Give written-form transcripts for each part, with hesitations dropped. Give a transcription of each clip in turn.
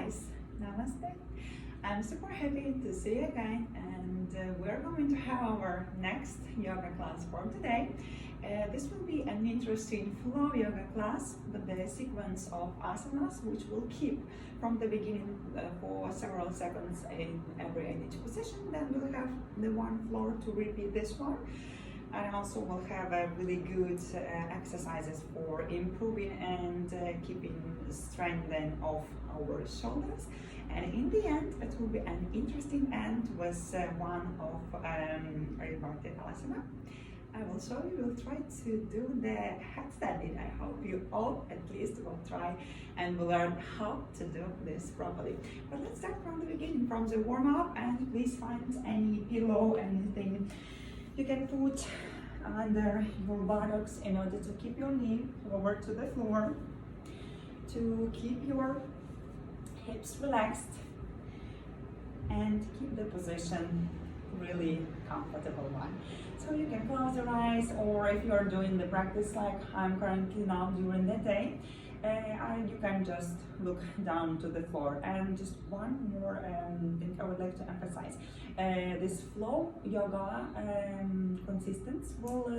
guys, namaste. I'm super happy to see you again, and we're going to have our next yoga class for today. This will be an interesting flow yoga class with the sequence of asanas, which we'll keep from the beginning for several seconds in each position. Then we'll have the one floor to repeat this one. And also we'll have a really good exercises for improving and keeping strength of our shoulders. And in the end, it will be an interesting end with one of reverted asana. I will show you, we'll try to do the headstanding. I hope you all at least will try and will learn how to do this properly. But let's start from the beginning, from the warm up, and please find any pillow, anything you can put under your buttocks in order to keep your knee over to the floor, to keep your hips relaxed and keep the position really comfortable one. So you can close your eyes, or if you're doing the practice like I'm currently now during the day, you can just look down to the floor. And just one more thing I would like to emphasize. This flow yoga consistence will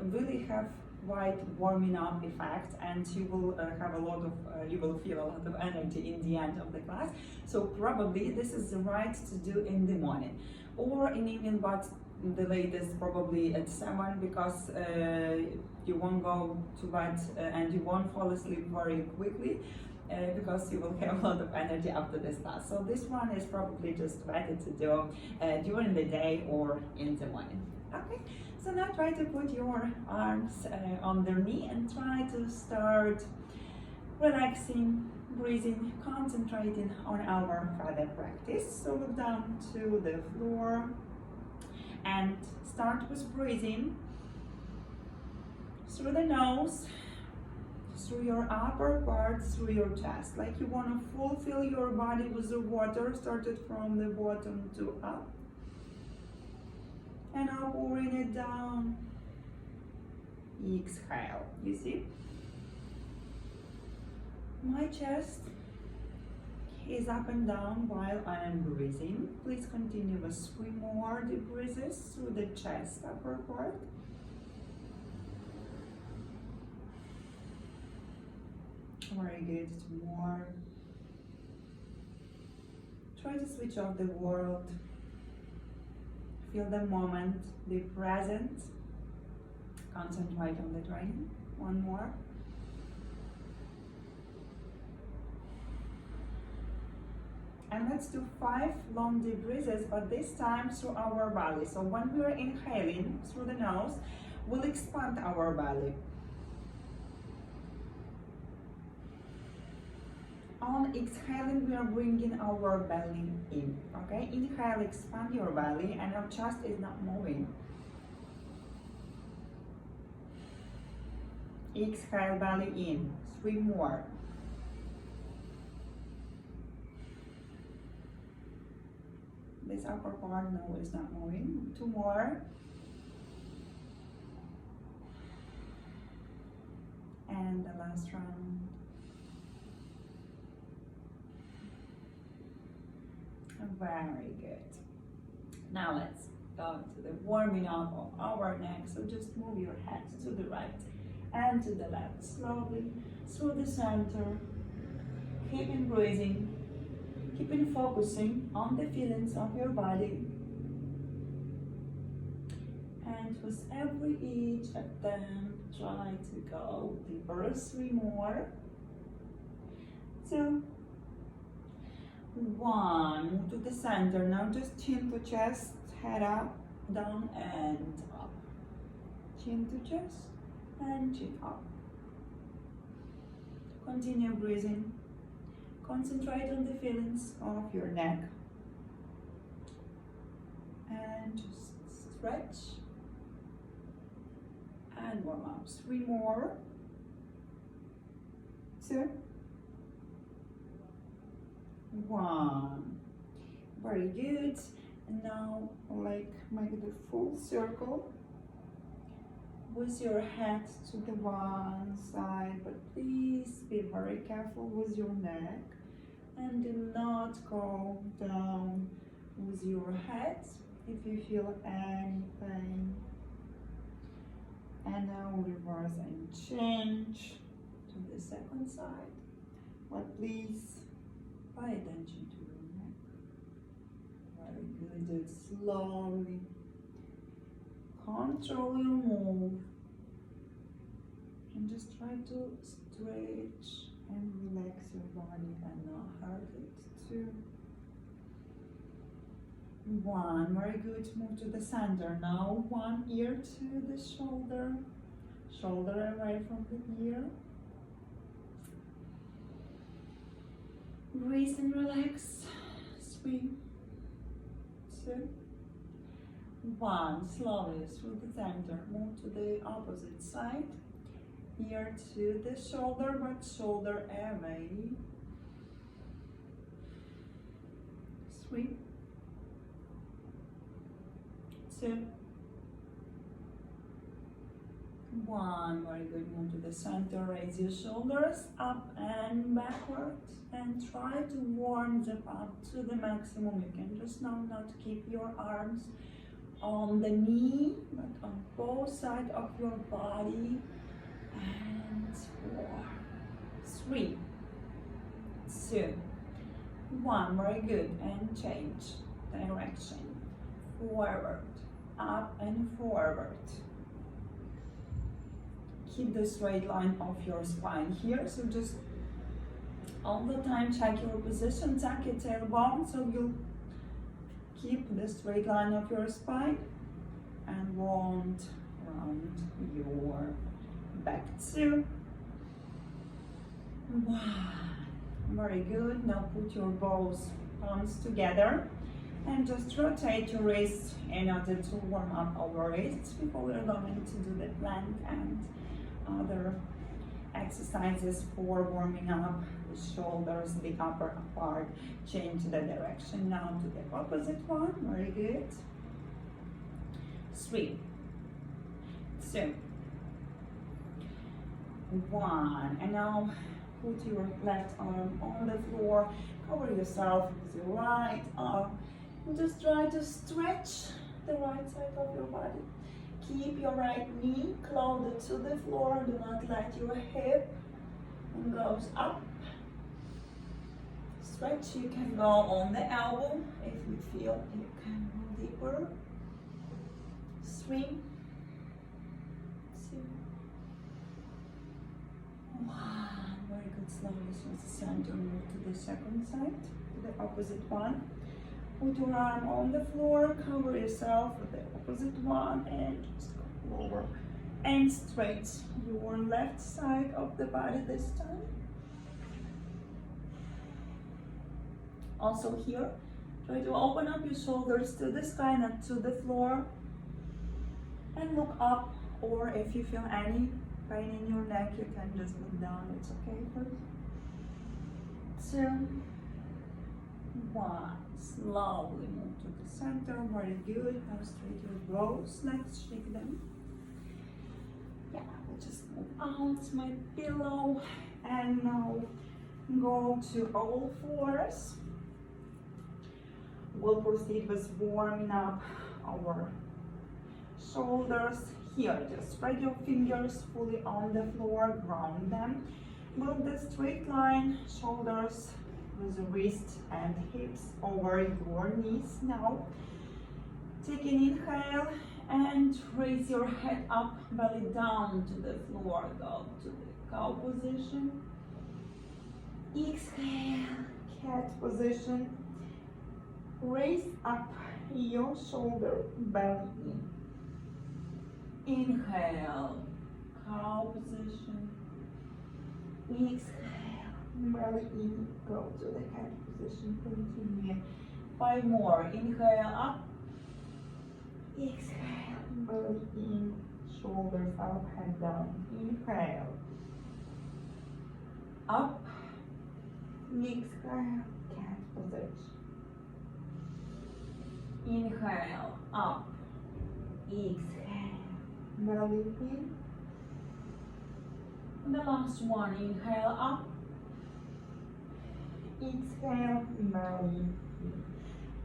really have quite warming up effect, and you will have a lot of you will feel a lot of energy in the end of the class. So probably this is the right to do in the morning or in evening, but the latest probably at 7, because you won't go to bed and you won't fall asleep very quickly because you will have a lot of energy after this class. So this one is probably just better to do during the day or in the morning. Okay, so now try to put your arms on their knee and try to start relaxing, breathing, concentrating on our further practice. So look down to the floor and start with breathing through the nose, through your upper part, through your chest, like you want to fulfill your body with the water, started from the bottom to up, and now pouring it down. Exhale. You see, my chest is up and down while I am breathing. Please continue with 3 more deep breaths through the chest upper part. Very good. 2 more. Try to switch off the world. Feel the moment. Be present. Concentrate on the training. 1 more. And let's do 5 long deep breaths, but this time through our belly. So when we are inhaling through the nose, we'll expand our belly. On exhaling, we are bringing our belly in. Okay, inhale, expand your belly, and our chest is not moving. Exhale, belly in. 3 more. This upper part, no, is not moving. 2 more. And the last round. Very good. Now let's go to the warming up of our neck. So just move your head to the right and to the left, slowly through the center. Keeping breathing. Keeping focusing on the feelings of your body, and with every each attempt, try to go deeper. 3 more. 2, 1. Move to the center. Now just chin to chest, head up, down and up. Chin to chest and chin up. Continue breathing. Concentrate on the feelings of your neck and just stretch and warm up. 3 more. 2, 1. Very good. And now like make the full circle with your head to the one side, but please be very careful with your neck. and do not go down with your head if you feel any pain. And now reverse and change to the second side. But please pay attention to your neck. Very good. Do it slowly. Control your move. And just try to stretch and relax your body and not hurt it too. One, very good. Move to the center. Now one ear to the shoulder. Shoulder away from the ear. Breathe and relax. 3, 2, 1. Slowly through the center. Move to the opposite side. Ear to the shoulder, but shoulder away. 3, 2, 1. Very good. Move to the center. Raise your shoulders up and backward, and try to warm them up to the maximum. You can just now not keep your arms on the knee, but on both sides of your body. And 4, 3, 2, 1. Very good. And change direction. Forward, up and forward. Keep the straight line of your spine here. So just all the time check your position, tuck your tailbone, so you'll keep the straight line of your spine and won't round your back. 2, 1. Very good. Now put your both palms together and just rotate your wrists in order to warm up our wrists before we're going to do the plank and other exercises for warming up the shoulders, the upper part. Change the direction now to the opposite one. Very good. 3, 2, 1. And now put your left arm on the floor. Cover yourself with your right arm. And just try to stretch the right side of your body. Keep your right knee closer to the floor. Do not let your hip goes up. Stretch. You can go on the elbow if you feel you can go deeper. 3, 2, 1. Very good. Slowly through the center. Move to the second side, to the opposite one. Put your arm on the floor, cover yourself with the opposite one, and just go lower and straight your left side of the body this time. Also here, try to open up your shoulders to the sky, not to the floor, and look up, or if you feel any pain in your neck, you can just look down. It's okay. 2, 1. Slowly move to the center. Very good. Now straight your bows. Let's shake them. Yeah, we'll just move out my pillow and now go to all fours. We'll proceed with warming up our shoulders. Here, just spread your fingers fully on the floor, ground them. Build the straight line, shoulders with the wrist and hips over your knees. Now, take an inhale and raise your head up, belly down to the floor. Go to the cow position. Exhale, cat position. Raise up your shoulder, belly in. Inhale, cow position. Exhale, belly in. Go to the cat position. Continue. 5 more. Inhale up. Exhale, belly in. Shoulders up, head down. Inhale. Up. Exhale, cat position. Inhale, up. Exhale, belly in. The last one. Inhale up. exhale, belly in.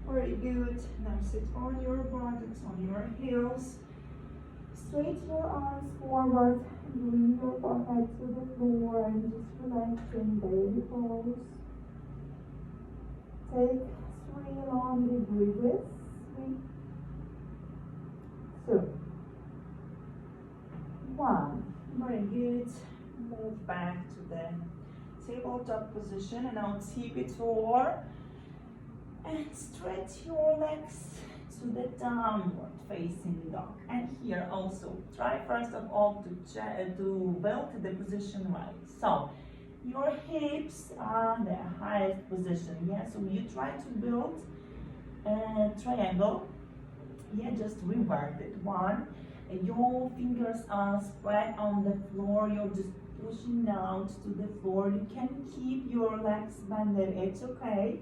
Very good. Now sit on your buttocks, on your heels. Straight your arms forward. Bring your forehead to the floor and just relax in baby pose. Take 3 long deep breaths. 3, 2, 1. Very good. Move back to the tabletop position and now tip it forward and stretch your legs to the downward facing dog. And here also try first of all to build the position right. So your hips are the highest position. Yeah, so you try to build a triangle. Yeah, just revert it. 1. Your fingers are spread on the floor. You're just pushing out to the floor. You can keep your legs bended. It's okay.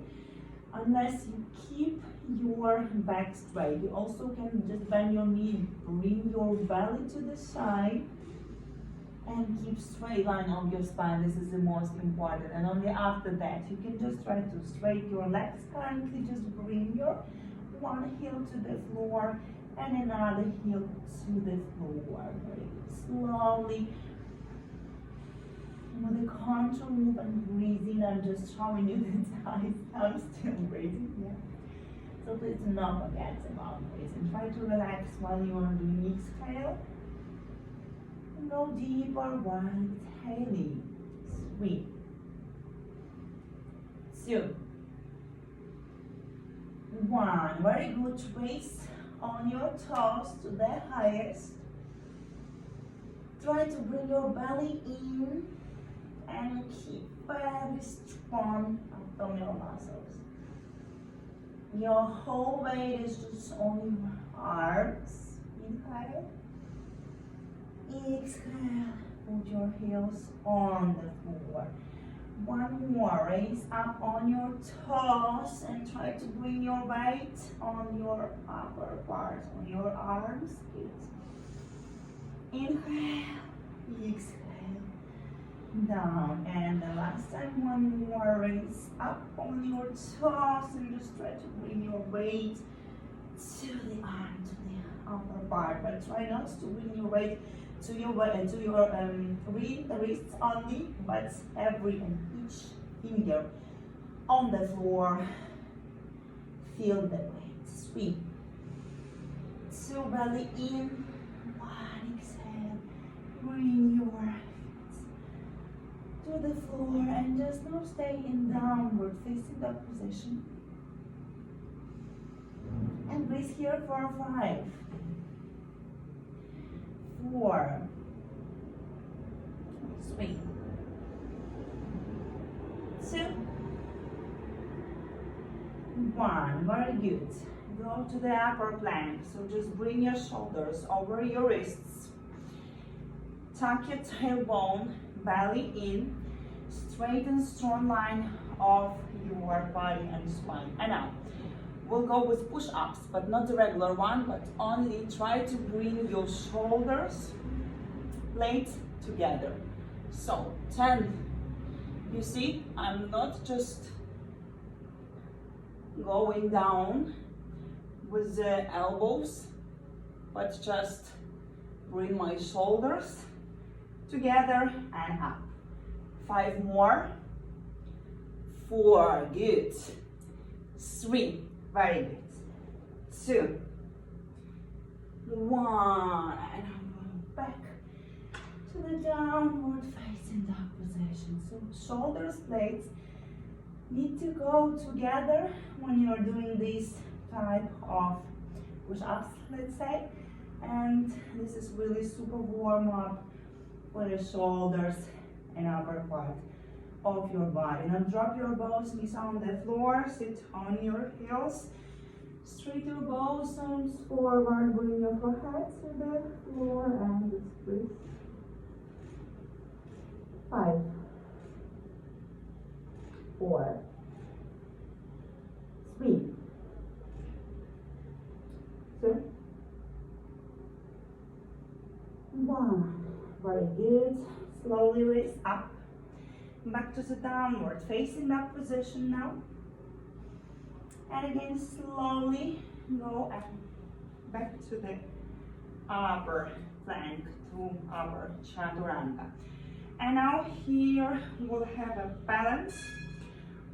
Unless you keep your back straight. You also can just bend your knee, bring your belly to the side and keep straight line on your spine. This is the most important. And only after that you can just try to straighten your legs. Currently just bring your one heel to the floor and another heel to the floor. Very slowly. With the contour move and breathing, I'm just showing you the time. I'm still breathing, yeah. So please do not forget about breathing. Try to relax while you are doing exhale. And go deeper while exhaling. 3, 2, 1. Very good. Trace on your toes to the highest. Try to bring your belly in and keep very strong abdominal muscles. Your whole weight is just on your arms. Inhale. Exhale. Put your heels on the floor. 1 more. Raise up on your toes and try to bring your weight on your upper part, on your arms. Good. Inhale. Exhale. Down, and the last time 1 more. Raise up on your toes and just try to bring your weight to the arm, to the upper part, but try not to bring your weight to your wrists only, but every and each finger on the floor. Feel the weight. 3, 2, belly in. 1, exhale. Bring your to the floor and just now stay in downward facing dog position. And breathe here for 5, 4, 3, 2, 1. Very good. Go to the upper plank. So just bring your shoulders over your wrists. Tuck your tailbone, belly in, straight and strong line of your body and spine. And now we'll go with push-ups, but not the regular one, but only try to bring your shoulders blades together. So 10. You see, I'm not just going down with the elbows, but just bring my shoulders together and up. 5 more. 4, good. 3, very good. 2, 1, and I'm going back to the downward facing dog position. So shoulders, blades need to go together when you're doing this type of push-ups, let's say. And this is really super warm up for the shoulders and upper part of your body. Now drop your bones on the floor, sit on your heels, straight your bones forward, bring your forehead to the floor and just breathe. 5, 4, 3, 2, 1. Very good. Slowly raise up back to the downward facing dog position now. And again, slowly go and back to the upper plank, to upper chaturanga. And now here we'll have a balance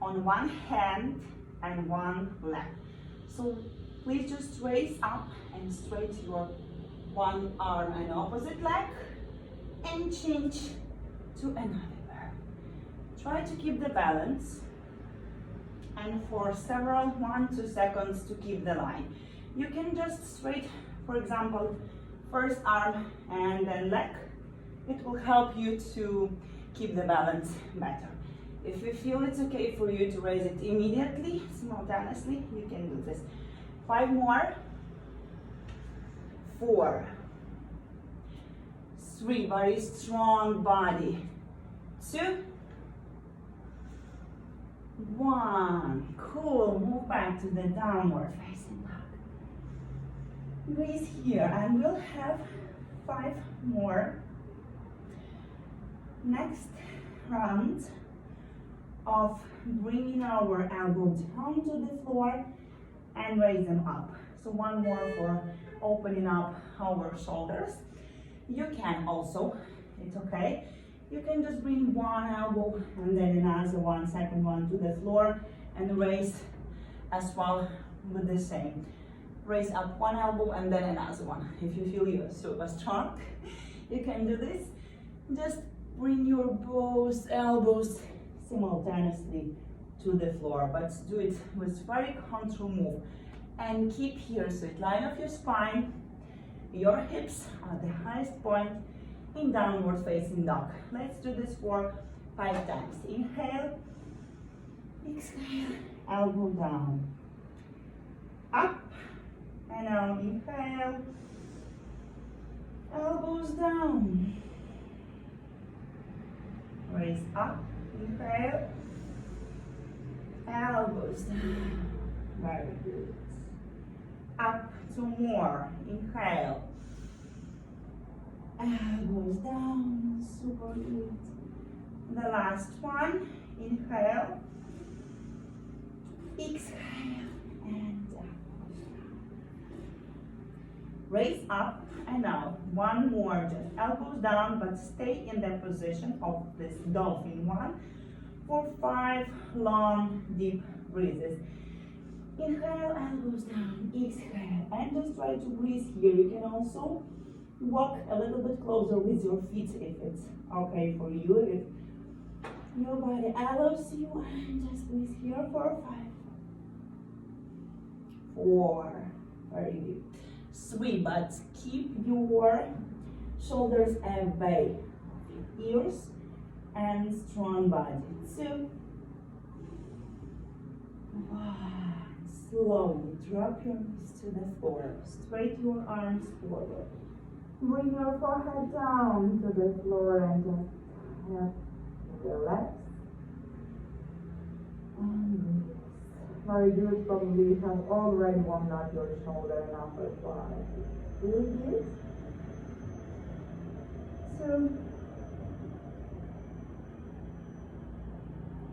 on one hand and one leg. So please just raise up and straight your one arm and opposite leg and change to another leg. Try to keep the balance, and for several 1-2 seconds to keep the line. You can just straight, for example, first arm and then leg. It will help you to keep the balance better. If you feel it's okay for you to raise it immediately, simultaneously, you can do this. 5 more. 4, 3, very strong body. 2, 1, cool, move back to the downward facing dog. Breathe here, and we'll have 5 more. Next round of bringing our elbows down to the floor and raise them up. So one more for opening up our shoulders. You can also, it's okay, you can just bring one elbow and then another one, second one to the floor and raise as well with the same. Raise up one elbow and then another one. If you feel you're super strong, you can do this. Just bring your both elbows simultaneously to the floor, but do it with very control move. And keep here, straight line of your spine, your hips at the highest point in downward facing dog. Let's do this for 5 times. Inhale, exhale, elbow down, up, and now inhale, elbows down, raise up, inhale, elbows down, very good. Up, 2 more, inhale, elbows down, super good. The last one, inhale, exhale, and elbows down. Raise up, and now one more, just elbows down, but stay in the position of this dolphin one for 5 long, deep breaths. Inhale, elbows down, exhale, and just try to breathe here. You can also walk a little bit closer with your feet if it's okay for you, if your body allows you, and just breathe here for 5, 4, very good, 3, but keep your shoulders away of your ears and strong body. 2, 1. Slowly drop your knees to the floor, straight your arms forward. Bring your forehead down to the floor and just relax. And breathe. Very good, probably you have already warmed up your shoulder and upper thigh. Really good. 2,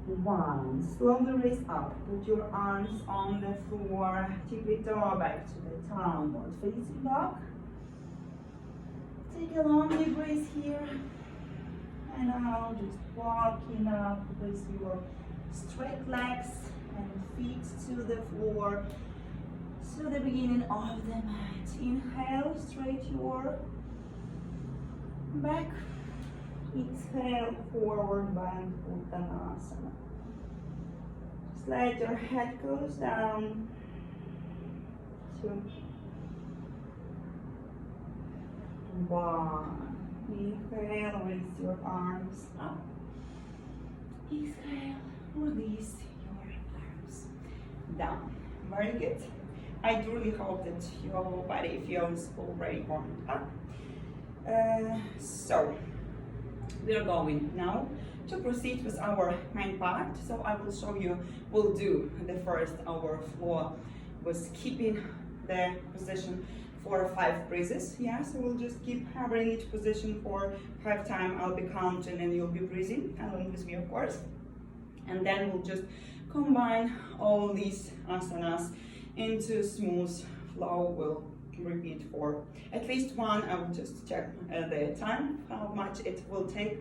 1. Slowly raise up. Put your arms on the floor. Tippy-toe back to the downward facing dog. Take a long deep breath here. And now just walking up with your straight legs and feet to the floor. To the beginning of the mat. Inhale, straight your back. Exhale, forward bend, Uttanasana. Just let your head goes down. 2, 1. Inhale, raise your arms up. Exhale, release your arms down. Very good. I truly hope that your body feels already warmed up. So we're going now to proceed with our main part. So I will show you, we'll do the first our floor was keeping the position 4 or 5 breaths. Yeah, so we'll just keep hovering each position for 5 times. I'll be counting and you'll be breathing along with me, of course. And then we'll just combine all these asanas into smooth flow. We'll repeat for at least one. I will just check the time, how much it will take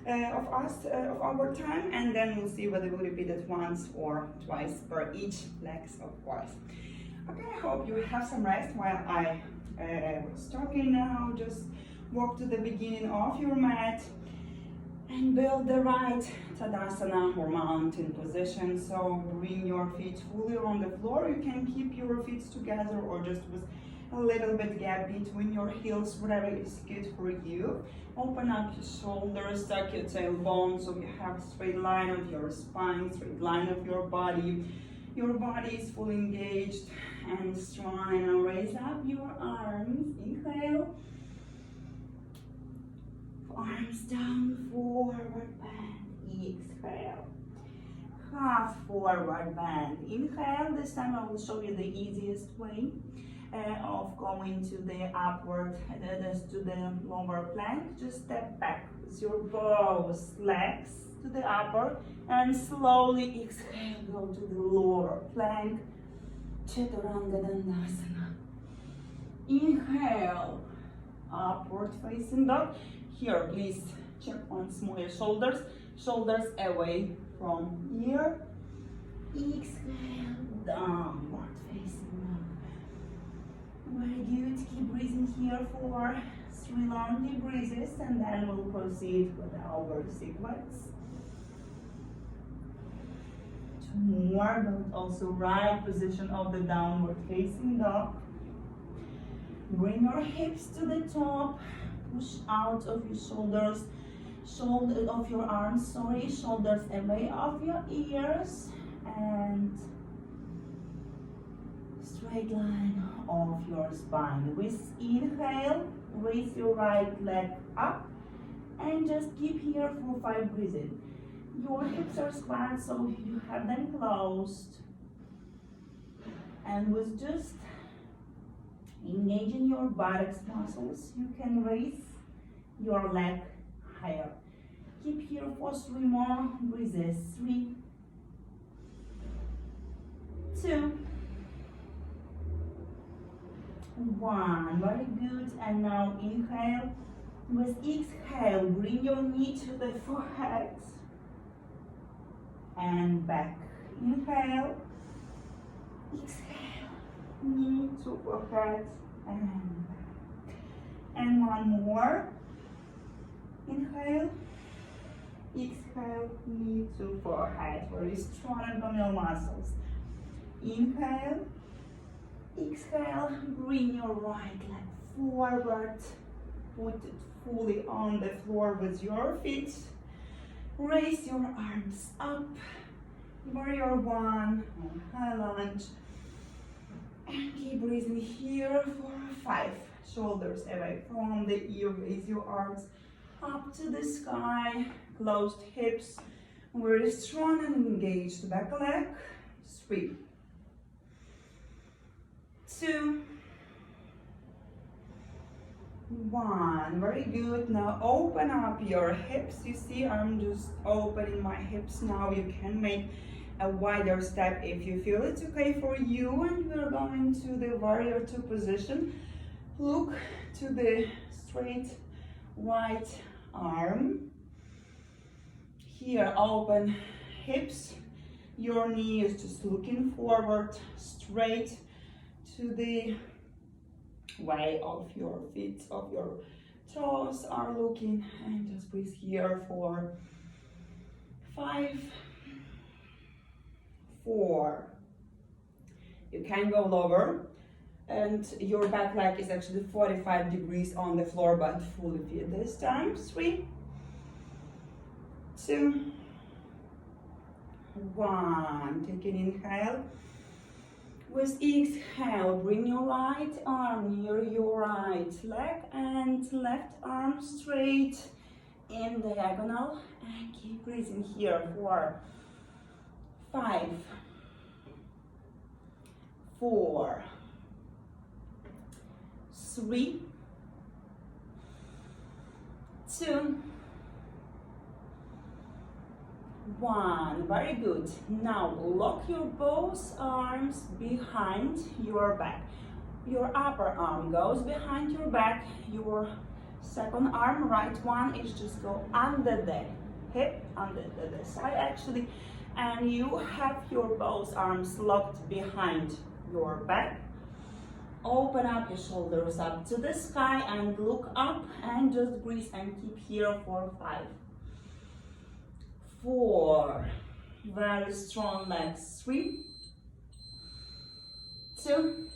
of our time, and then we'll see whether we'll repeat it once or twice per each legs, of course. Okay, I hope you have some rest while I was talking now. Just walk to the beginning of your mat and build the right Tadasana or mountain position. So bring your feet fully on the floor. You can keep your feet together or just with a little bit gap between your heels, whatever is good for you. Open up your shoulders, tuck your tailbone so you have a straight line of your spine, straight line of your body. Your body is fully engaged and strong. And now raise up your arms. Inhale. Arms down, forward bend. Exhale. Half forward bend. Inhale. This time I will show you the easiest way of going to the upward, to the lower plank. Just step back with your both legs to the upper and slowly exhale, go to the lower plank, Chaturanga Dandasana. Inhale, upward facing dog. Here, please check once more your shoulders, shoulders away from ear. Exhale, downward facing dog. Very good. Keep breathing here for 3 long deep breaths, and then we'll proceed with our sequence. 2 more, but also right position of the downward facing dog. Bring your hips to the top. Push out of your shoulders, of your arms, shoulders away of your ears, and straight line of your spine. With inhale, raise your right leg up and just keep here for 5 breaths. Your hips are squat, so you have them closed. And with just engaging your buttocks muscles, you can raise your leg higher. Keep here for 3 more breaths. 3, 2, 1. Very good. And now inhale. With exhale, bring your knee to the forehead and back. Inhale. Exhale. Knee to forehead and back. And 1 more. Inhale. Exhale. Knee to forehead. Very strong abdominal muscles. Inhale. Exhale, bring your right leg forward, put it fully on the floor with your feet, raise your arms up, warrior 1, high lunge, and keep breathing here for 5, shoulders away from the ear, raise your arms up to the sky, closed hips, very strong and engaged back leg, 3, 2, 1. Very good. Now open up your hips. You see, I'm just opening my hips now. You can make a wider step if you feel it's okay for you. And we're going to the warrior 2 position. Look to the straight right arm. Here, open hips. Your knee is just looking forward, straight to the way of your feet, of your toes are looking, and just breathe here for 5, 4. You can go lower, and your back leg is actually 45 degrees on the floor, but fully fit this time. 3, 2, 1. Take an inhale. With exhale, bring your right arm near your right leg and left arm straight in diagonal, and keep breathing here for 5, 4, 3, 2, 1. Very good. Now lock your both arms behind your back. Your upper arm goes behind your back. Your second arm, right one, is just go under the hip, under the side actually, and you have your both arms locked behind your back. Open up your shoulders up to the sky and look up and just breathe and keep here for 5, 4, very strong legs, 3, 2,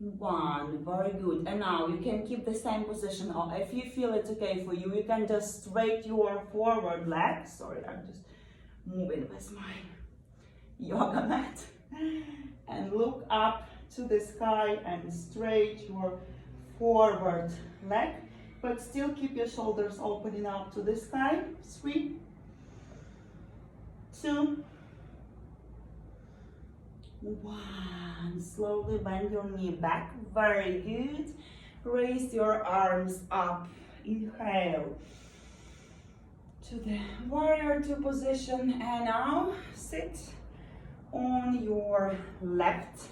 1, very good. And now you can keep the same position, or if you feel it's okay for you, you can just straight your forward leg. Sorry, I'm just moving with my yoga mat. And look up to the sky and straight your forward leg, but still keep your shoulders opening up to the sky. 3, 2, 1. Slowly bend your knee back. Very good. Raise your arms up. Inhale to the warrior 2 position, and now sit on your left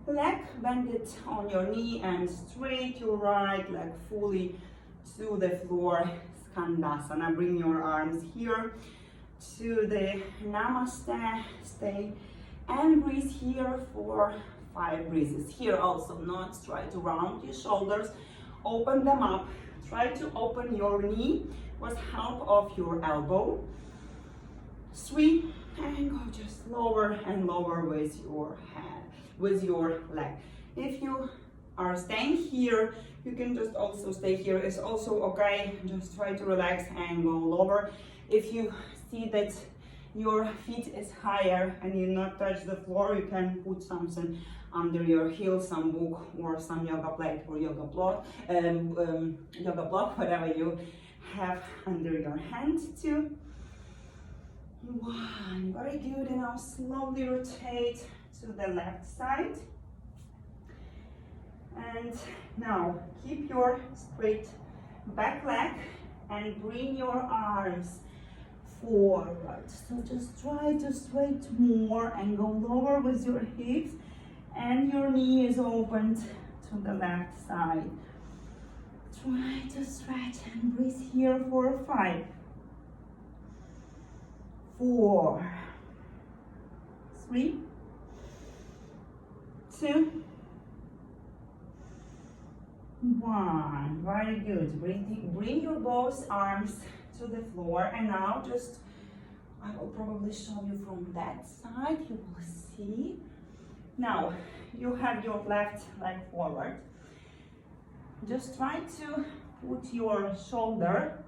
leg, bend it on your knee and straight your right leg fully to the floor, Skandasana. Bring your arms here to the Namaste, stay and breathe here for 5 breaths. Here also notes, try to round your shoulders, open them up, try to open your knee with help of your elbow. 3, and go just lower and lower with your hand, with your leg. If you are staying here, you can just also stay here. It's also okay. Just try to relax and go lower. If you see that your feet is higher and you not touch the floor, you can put something under your heel, some book or some yoga plate or yoga block, whatever you have under your hand too. 1, very good. And now slowly rotate to the left side. And now keep your straight back leg and bring your arms forward. So just try to straight more and go lower with your hips, and your knee is opened to the left side. Try to stretch and breathe here for 5, 4, 3, 2, 1. Very good. Bring your both arms to the floor, and now just, I will probably show you from that side, you will see. Now you have your left leg forward. Just try to put your shoulder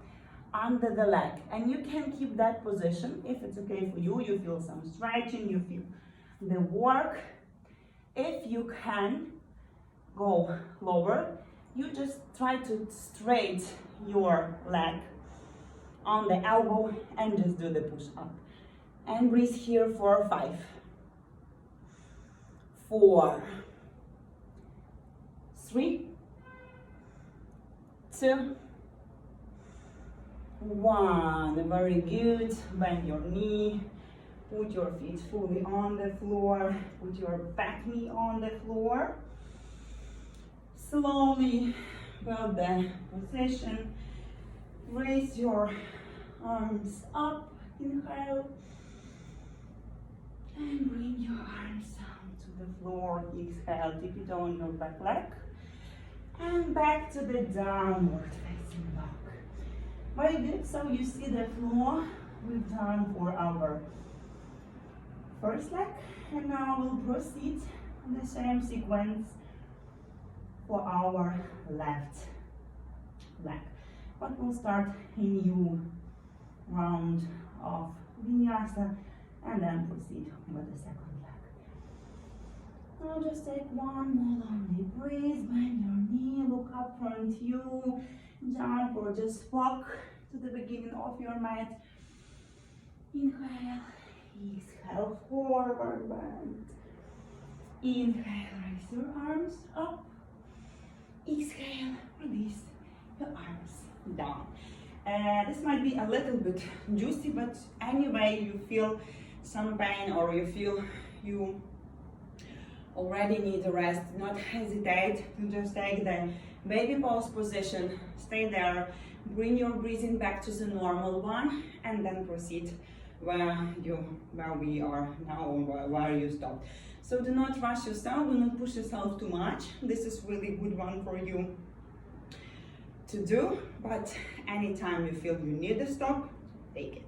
under the leg, and you can keep that position if it's okay for you. You feel some stretching, you feel the work. If you can go lower, you just try to straight your leg on the elbow and just do the push up. And breathe here for 5, 4, 3, 2, 1. Very good. Bend your knee. Put your feet fully on the floor. Put your back knee on the floor. Slowly build the position. Raise your arms up. Inhale. And bring your arms down to the floor. Exhale. Tip it on your back leg. And back to the downward facing dog. Very good. So you see the floor we've done for our first leg, and now we'll proceed in the same sequence for our left leg. But we'll start in new round of vinyasa and then proceed with the second leg. Now just take one more lonely breath, bend your knee, look up front you, jump or just walk to the beginning of your mat. Inhale, exhale, forward bend. Inhale, raise your arms up. Exhale, release your arms down. This might be a little bit juicy, but anyway, you feel some pain or you feel you already need a rest, do not hesitate to just take the baby pose position. Stay there, bring your breathing back to the normal one, and then proceed where we are now, or where you stopped. So do not rush yourself, do not push yourself too much. This is really good one for you to do, but anytime you feel you need to stop, take it.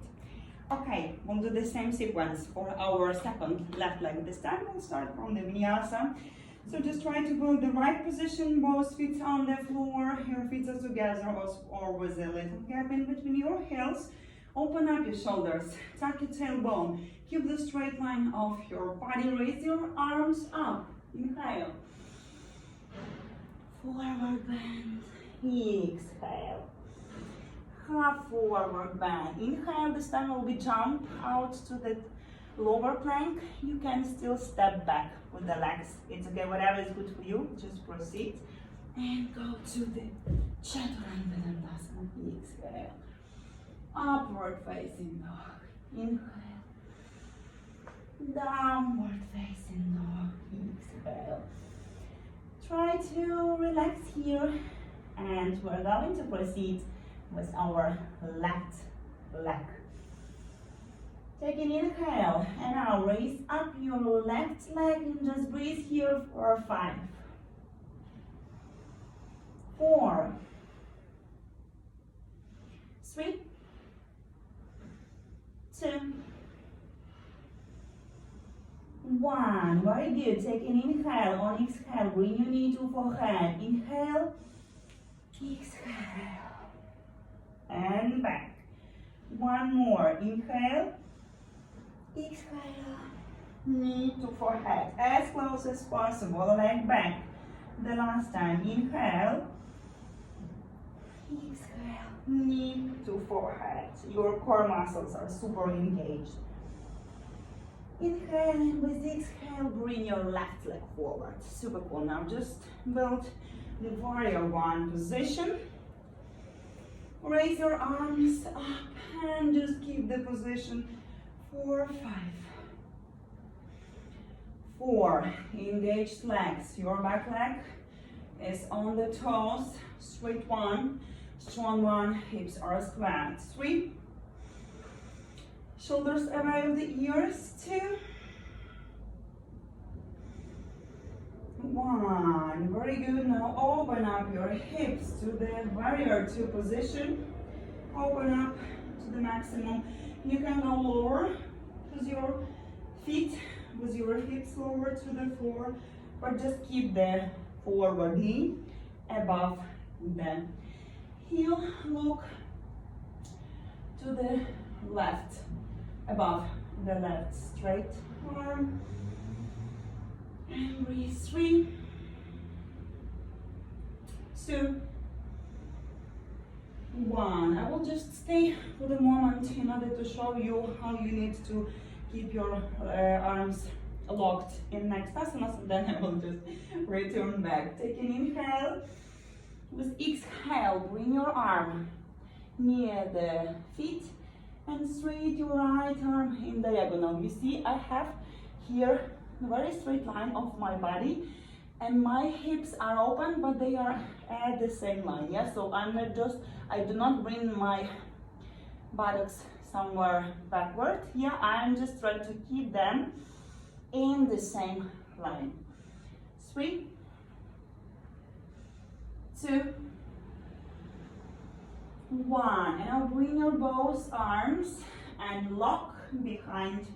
Okay, we'll do the same sequence for our second left leg. This time we'll start from the vinyasa. So just try to build the right position, both feet on the floor, your feet are together or with a little gap in between your heels. Open up your shoulders, tuck your tailbone, keep the straight line of your body, raise your arms up, inhale, forward bend, exhale, half forward bend, inhale, this time will be jump out to the lower plank. You can still step back with the legs, it's okay, whatever is good for you, just proceed, and go to the chaturanga dandasana, exhale. Upward facing dog, inhale, downward facing dog, exhale. Try to relax here, and we're going to proceed with our left leg. Take an inhale, and now raise up your left leg and just breathe here for 5, 4, 3, 2, 1. Very good. Take an inhale. On exhale, bring your knee to forehead. Inhale, exhale, and back. One more. Inhale, exhale, knee to forehead. As close as possible. Leg back. The last time. Inhale, exhale, knee to forehead. Your core muscles are super engaged. Inhale, and with exhale, bring your left leg forward. Super cool. Now just build the warrior one position. Raise your arms up and just keep the position for 5, 4. Engaged legs. Your back leg is on the toes. Straight one. Strong one. Hips are squared. 3. Shoulders above the ears. 2. 1. Very good. Now open up your hips to the warrior 2 position. Open up to the maximum. You can go lower with your feet, with your hips lower to the floor, but just keep the forward knee above the heel. Look to the left, above the left straight arm. And breathe. 3, 2, 1. I will just stay for the moment in order to show you how you need to keep your arms locked in next asanas, and then I will just return back. Take an inhale. With exhale, bring your arm near the feet and straight your right arm in diagonal. You see, I have here a very straight line of my body, and my hips are open, but they are at the same line. Yeah, so I do not bring my buttocks somewhere backward. Yeah, I'm just trying to keep them in the same line. 3, 2, 1. And now bring your both arms and lock behind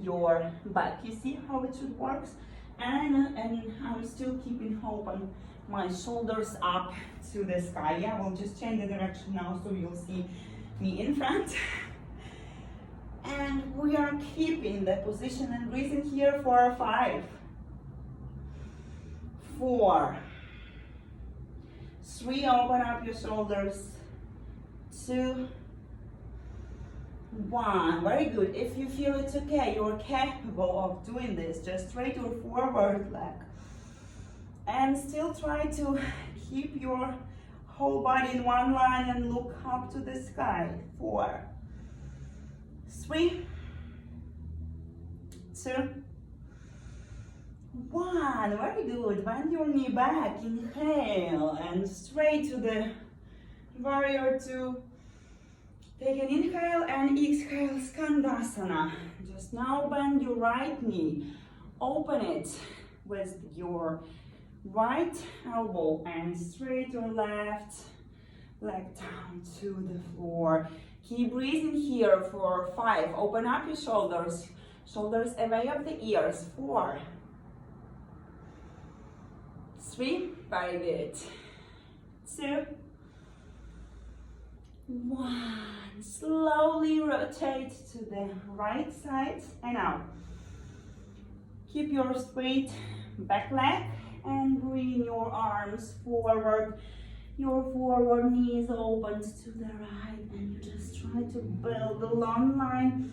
your back. You see how it should work? And I'm still keeping open my shoulders up to the sky. Yeah, we'll just change the direction now so you'll see me in front. And we are keeping the position and breathing here for 5, 4, 3, open up your shoulders, 2, 1. Very good. If you feel it's okay, you're capable of doing this. Just straight your forward leg. And still try to keep your whole body in one line and look up to the sky. 4, 3, 2, 1. Very good. Bend your knee back. Inhale and straight to the warrior 2. Take an inhale and exhale, Skandasana. Just now bend your right knee. Open it with your right elbow and straight your left leg down to the floor. Keep breathing here for 5. Open up your shoulders. Shoulders away of the ears. 4, 3. Very good. 2, 1. Slowly rotate to the right side and out. Keep your straight back leg and bring your arms forward. Your forward knee is open to the right and you just try to build a long line,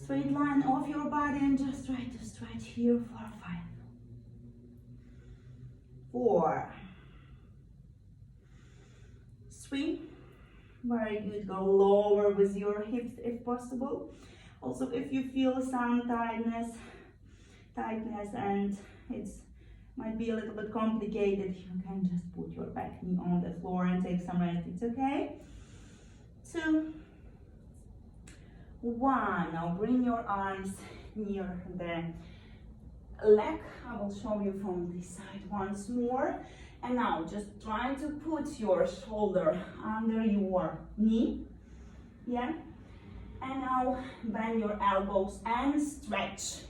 straight line of your body and just try to stretch here for 5, 4, 3. Very good. Go lower with your hips if possible. Also, if you feel some tightness and it's might be a little bit complicated, you can just put your back knee on the floor and take some rest. It's okay. 2, 1. Now bring your arms near the leg. I will show you from this side once more. And now just try to put your shoulder under your knee. Yeah. And now bend your elbows and stretch.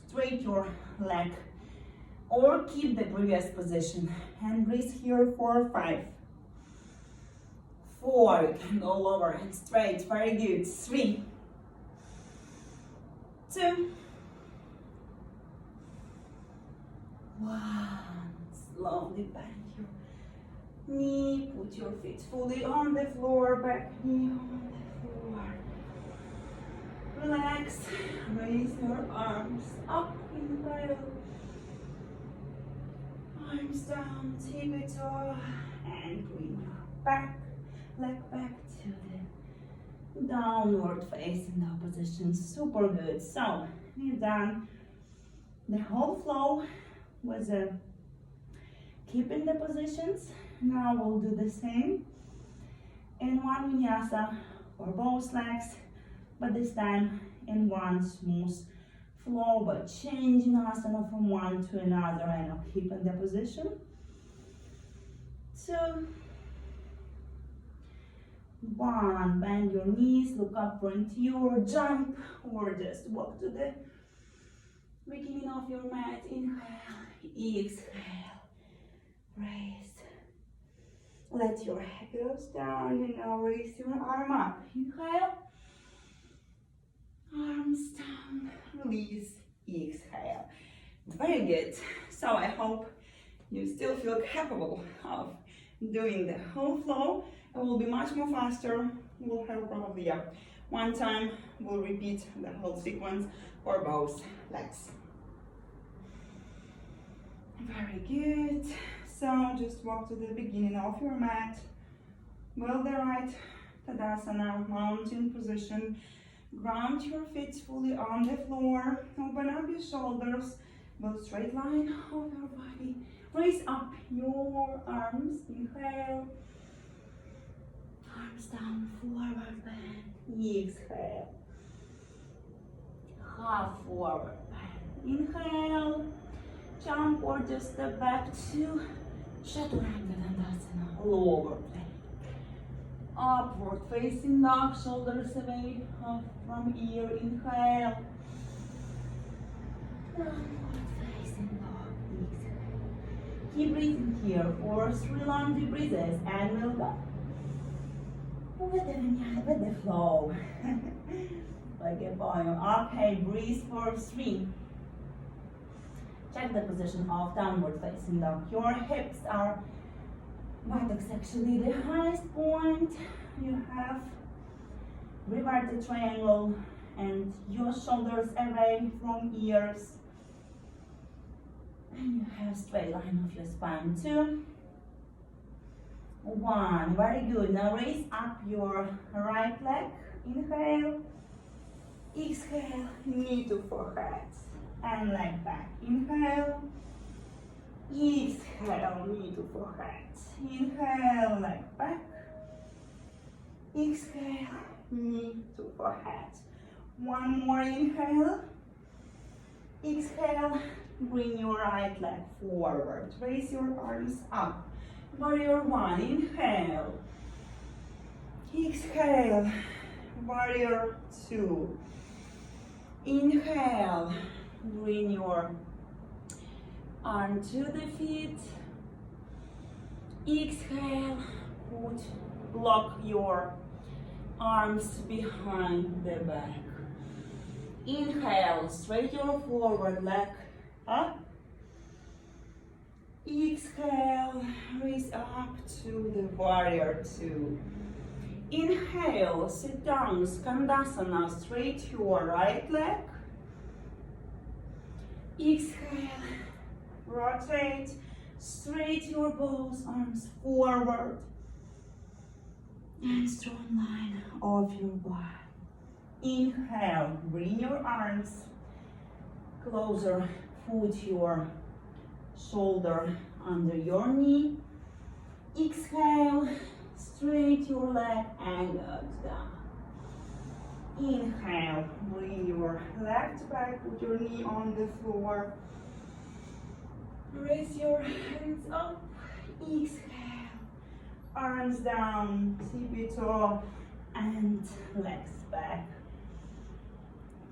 Straight your leg. Or keep the previous position. And breathe here for 5, 4. You can go lower and straight. Very good. 3, 2, 1. Slowly bend your knee, put your feet fully on the floor, back knee on the floor. Relax, raise your arms up, inhale. Arms down, tip it off, and bring your leg back to the downward facing position. Super good. So, we've done the whole flow with keeping the positions. Now we'll do the same in one vinyasa for both legs, but this time in one smooth flow, but changing asana from one to another and keeping the position. 2, 1. Bend your knees, look up front, your jump, or just walk to the beginning of your mat. Inhale, exhale, raise. Let your head go down and now raise your arm up. Inhale, arms down, release, exhale. Very good. So I hope you still feel capable of doing the whole flow. It will be much more faster. We'll have probably one time. We'll repeat the whole sequence for both legs. Very good. So just walk to the beginning of your mat. Build the right Tadasana, mountain position. Ground your feet fully on the floor. Open up your shoulders. Build straight line of your body. Raise up your arms. Inhale. Arms down, forward bend. Exhale. Half forward bend. Inhale. Jump or just step back to Chaturanga Dandasana, lower plank. Upward facing dog, shoulders away from ear. Inhale. Downward facing dog. Exhale. Keep breathing here for 3 long deep breaths and we'll go with the flow. Like a volume. Okay, breathe for 3. Check the position of downward facing dog. Your hips are buttocks actually the highest point you have. Revert the triangle and your shoulders away from ears. And you have straight line of your spine. 2, 1. Very good. Now raise up your right leg. Inhale. Exhale. Knee to forehead. And leg back. Inhale. Exhale. Knee to forehead. Inhale. Leg back. Exhale. Knee to forehead. One more inhale. Exhale. Bring your right leg forward. Raise your arms up. Warrior 1. Inhale. Exhale. Warrior 2. Inhale. Bring your arm to the feet. Exhale. Block your arms behind the back. Inhale, straight your forward leg up. Exhale, raise up to the warrior 2. Inhale, sit down, Skandasana, straight your right leg. Exhale, rotate, straight your both arms forward. And strong line of your body. Inhale, bring your arms closer, put your shoulder under your knee. Exhale, straight your leg and go down. Inhale, bring your left back, put your knee on the floor. Raise your hands up. Exhale, arms down, tippy-toe, and legs back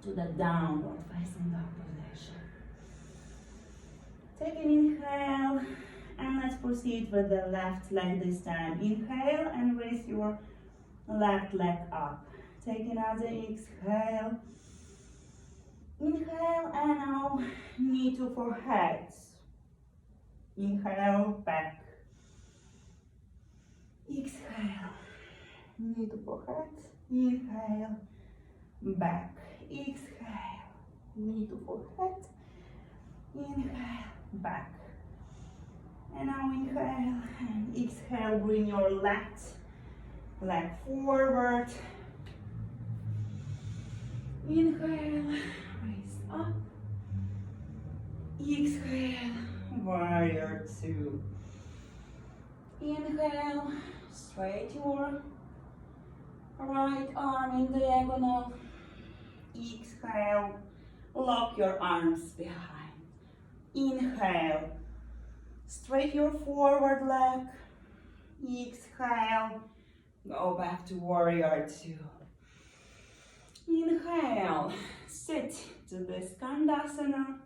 to the downward facing dog position. Take an inhale, and let's proceed with the left leg this time. Inhale and raise your left leg up. Take another exhale. Inhale and now knee to forehead. Inhale, back. Exhale, knee to forehead. Inhale, back. Exhale, knee to forehead. Inhale, back. And now inhale and exhale, bring your left leg forward. Inhale, raise up. Exhale, warrior 2. Inhale, straight your right arm in diagonal. Exhale, lock your arms behind. Inhale, straight your forward leg. Exhale, go back to warrior 2. Inhale, sit to the Skandasana.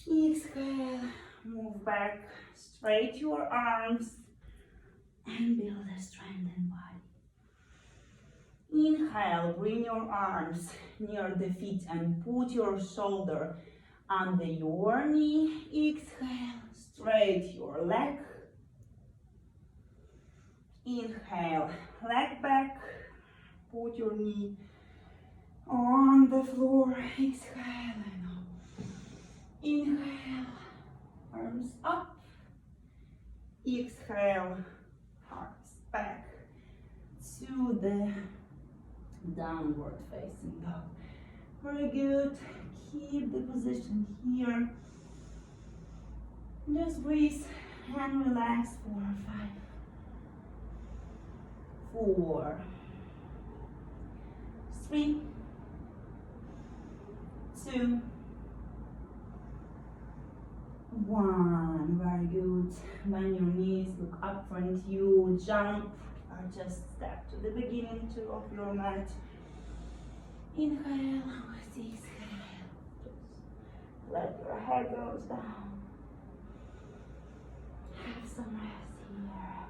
Exhale, move back, straight your arms and build a strengthened body. Inhale, bring your arms near the feet and put your shoulder under your knee. Exhale, straight your leg. Inhale, leg back, put your knee on the floor. Exhale and up. Inhale, arms up. Exhale, arms back to the downward facing dog. Very good. Keep the position here. Just breathe and relax for 5, 4, 3, 2, 1. Very good. Bend your knees, look up front. You jump or just step to the beginning of your mat. Inhale with exhale. Just let your head go down. Have some rest here.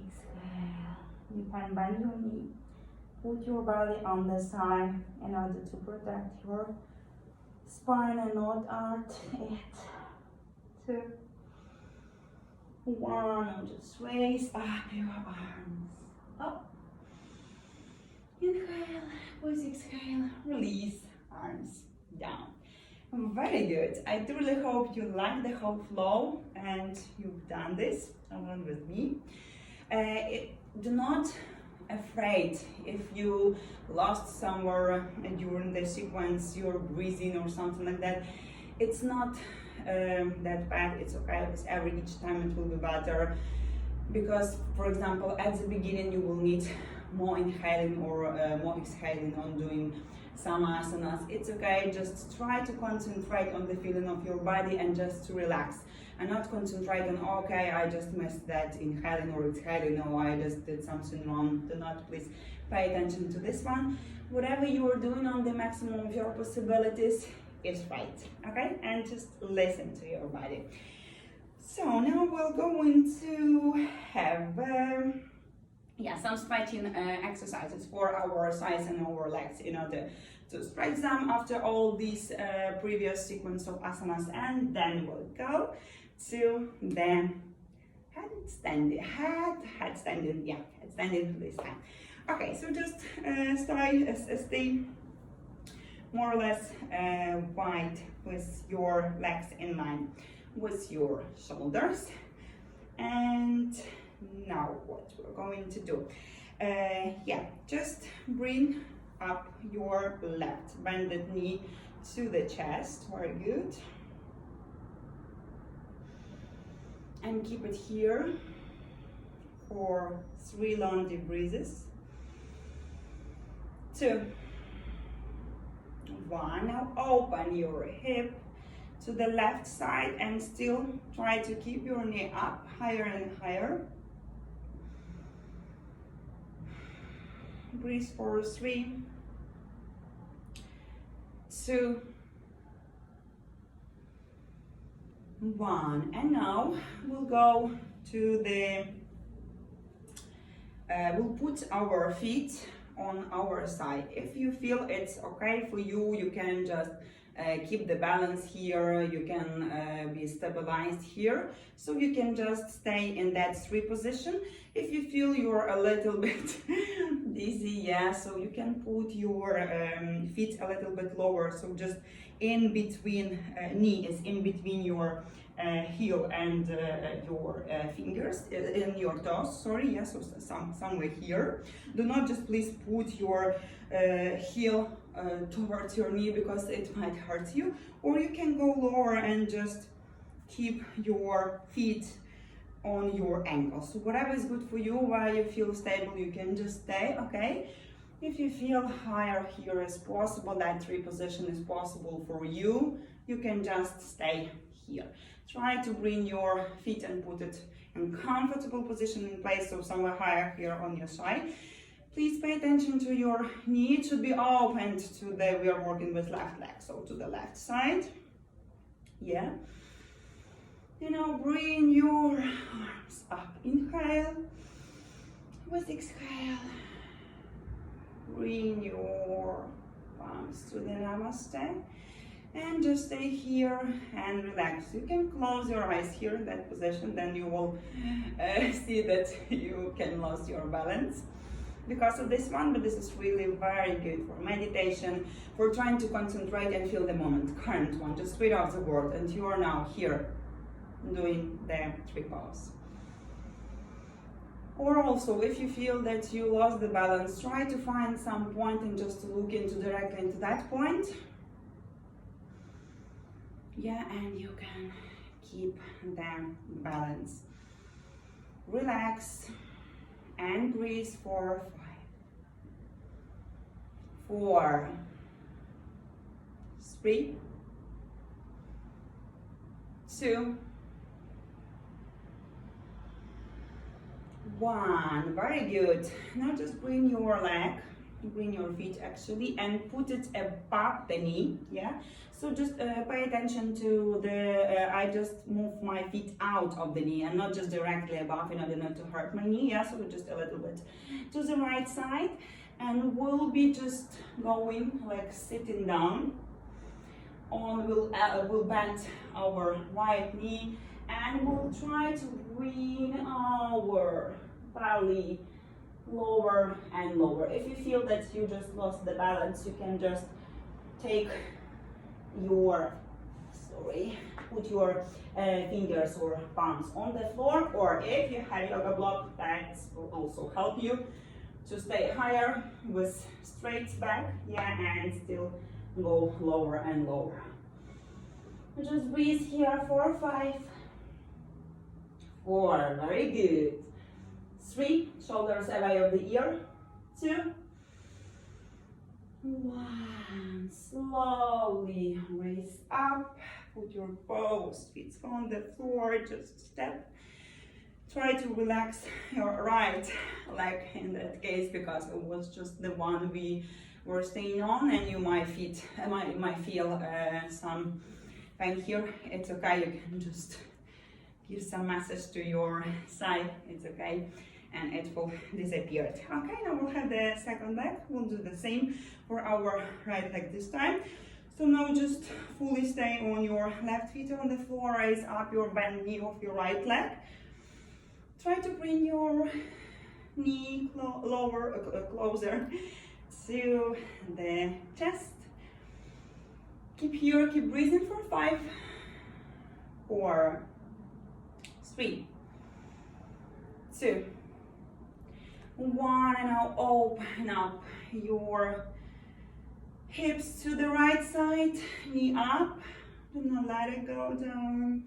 Exhale. You can bend your knee. Put your belly on the side in order to protect your spine and not hurt it. 2, One, now just raise up your arms up. Inhale, with exhale, release, arms down. Very good. I truly hope you like the whole flow and you've done this along with me. Do not afraid if you lost somewhere during the sequence, you're breathing or something like that. It's not that bad. It's okay, because each time it will be better. Because, for example, at the beginning you will need more inhaling or more exhaling on doing some asanas. It's okay, just try to concentrate on the feeling of your body and just to relax. And not concentrate on, okay, I just missed that inhaling or exhaling, or I just did something wrong. Do not please pay attention to this one. Whatever you are doing on the maximum of your possibilities is right, okay? And just listen to your body. So now we're going to have some stretching exercises for our thighs and our legs in order to stretch them after all these previous sequence of asanas, and then we'll go to the headstanding this time. Okay, so just stay more or less wide with your legs in line with your shoulders. And now what we're going to do, just bring up your left bended knee to the chest. Very good. And keep it here for 3 long deep breaths. 2, 1. Now open your hip to the left side and still try to keep your knee up higher and higher. Breathe for 3, 2, 1. And now we'll go to the we'll put our feet on our side. If you feel it's okay for you, you can just keep the balance here, you can be stabilized here, so you can just stay in that 3 position. If you feel you're a little bit dizzy, so you can put your feet a little bit lower, so just in between, knee is in between your heel and your fingers, in your toes, sorry, so somewhere here. Do not just please put your heel towards your knee, because it might hurt you, or you can go lower and just keep your feet on your ankles. So whatever is good for you, while you feel stable, you can just stay, okay? If you feel higher here is possible, that 3 position is possible for you, you can just stay here. Try to bring your feet and put it in comfortable position in place, so somewhere higher here on your side. Please pay attention to your knee. It should be open to the, we are working with left leg, so to the left side. Yeah. And now bring your arms up. Inhale. With exhale, bring your palms to the namaste. And just stay here and relax. You can close your eyes here in that position, then you will see that you can lose your balance because of this one, but this is really very good for meditation, for trying to concentrate and feel the moment. Current one, just straight off the board, and you are now here doing the 3 pose. Or also, if you feel that you lost the balance, try to find some point and just look directly into that point. Yeah, and you can keep the balance. Relax and breathe for 5, 4, 3, 2, 1. Very good. Now just bring your leg, bring your feet actually, and put it above the knee. Yeah. So just pay attention to the. I just move my feet out of the knee and not just directly above in order not to hurt my knee. Yeah. So just a little bit to the right side, and we'll be just going like sitting down. We'll bend our right knee And we'll try to bring our belly lower and lower. If you feel that you just lost the balance, you can just take your, put your fingers or palms on the floor, or if you have yoga block, that will also help you to stay higher with straight back, yeah, and still go lower and lower. Just breathe here for 5, 4, very good. 3, shoulders away of the ear. 2, 1, slowly raise up, put your both feet on the floor, just step. Try to relax your right leg in that case, because it was just the one we were staying on, and you might feel some pain here. It's okay, you can just give some massage to your side, it's okay, and it will disappear. Okay, now we'll have the second leg. We'll do the same for our right leg this time. So now just fully stay on your left feet on the floor, raise up your bent knee of your right leg. Try to bring your knee closer to the chest. Keep here, keep breathing for 5, 4, 3, 2, 1, and now open up your hips to the right side, knee up, do not let it go down.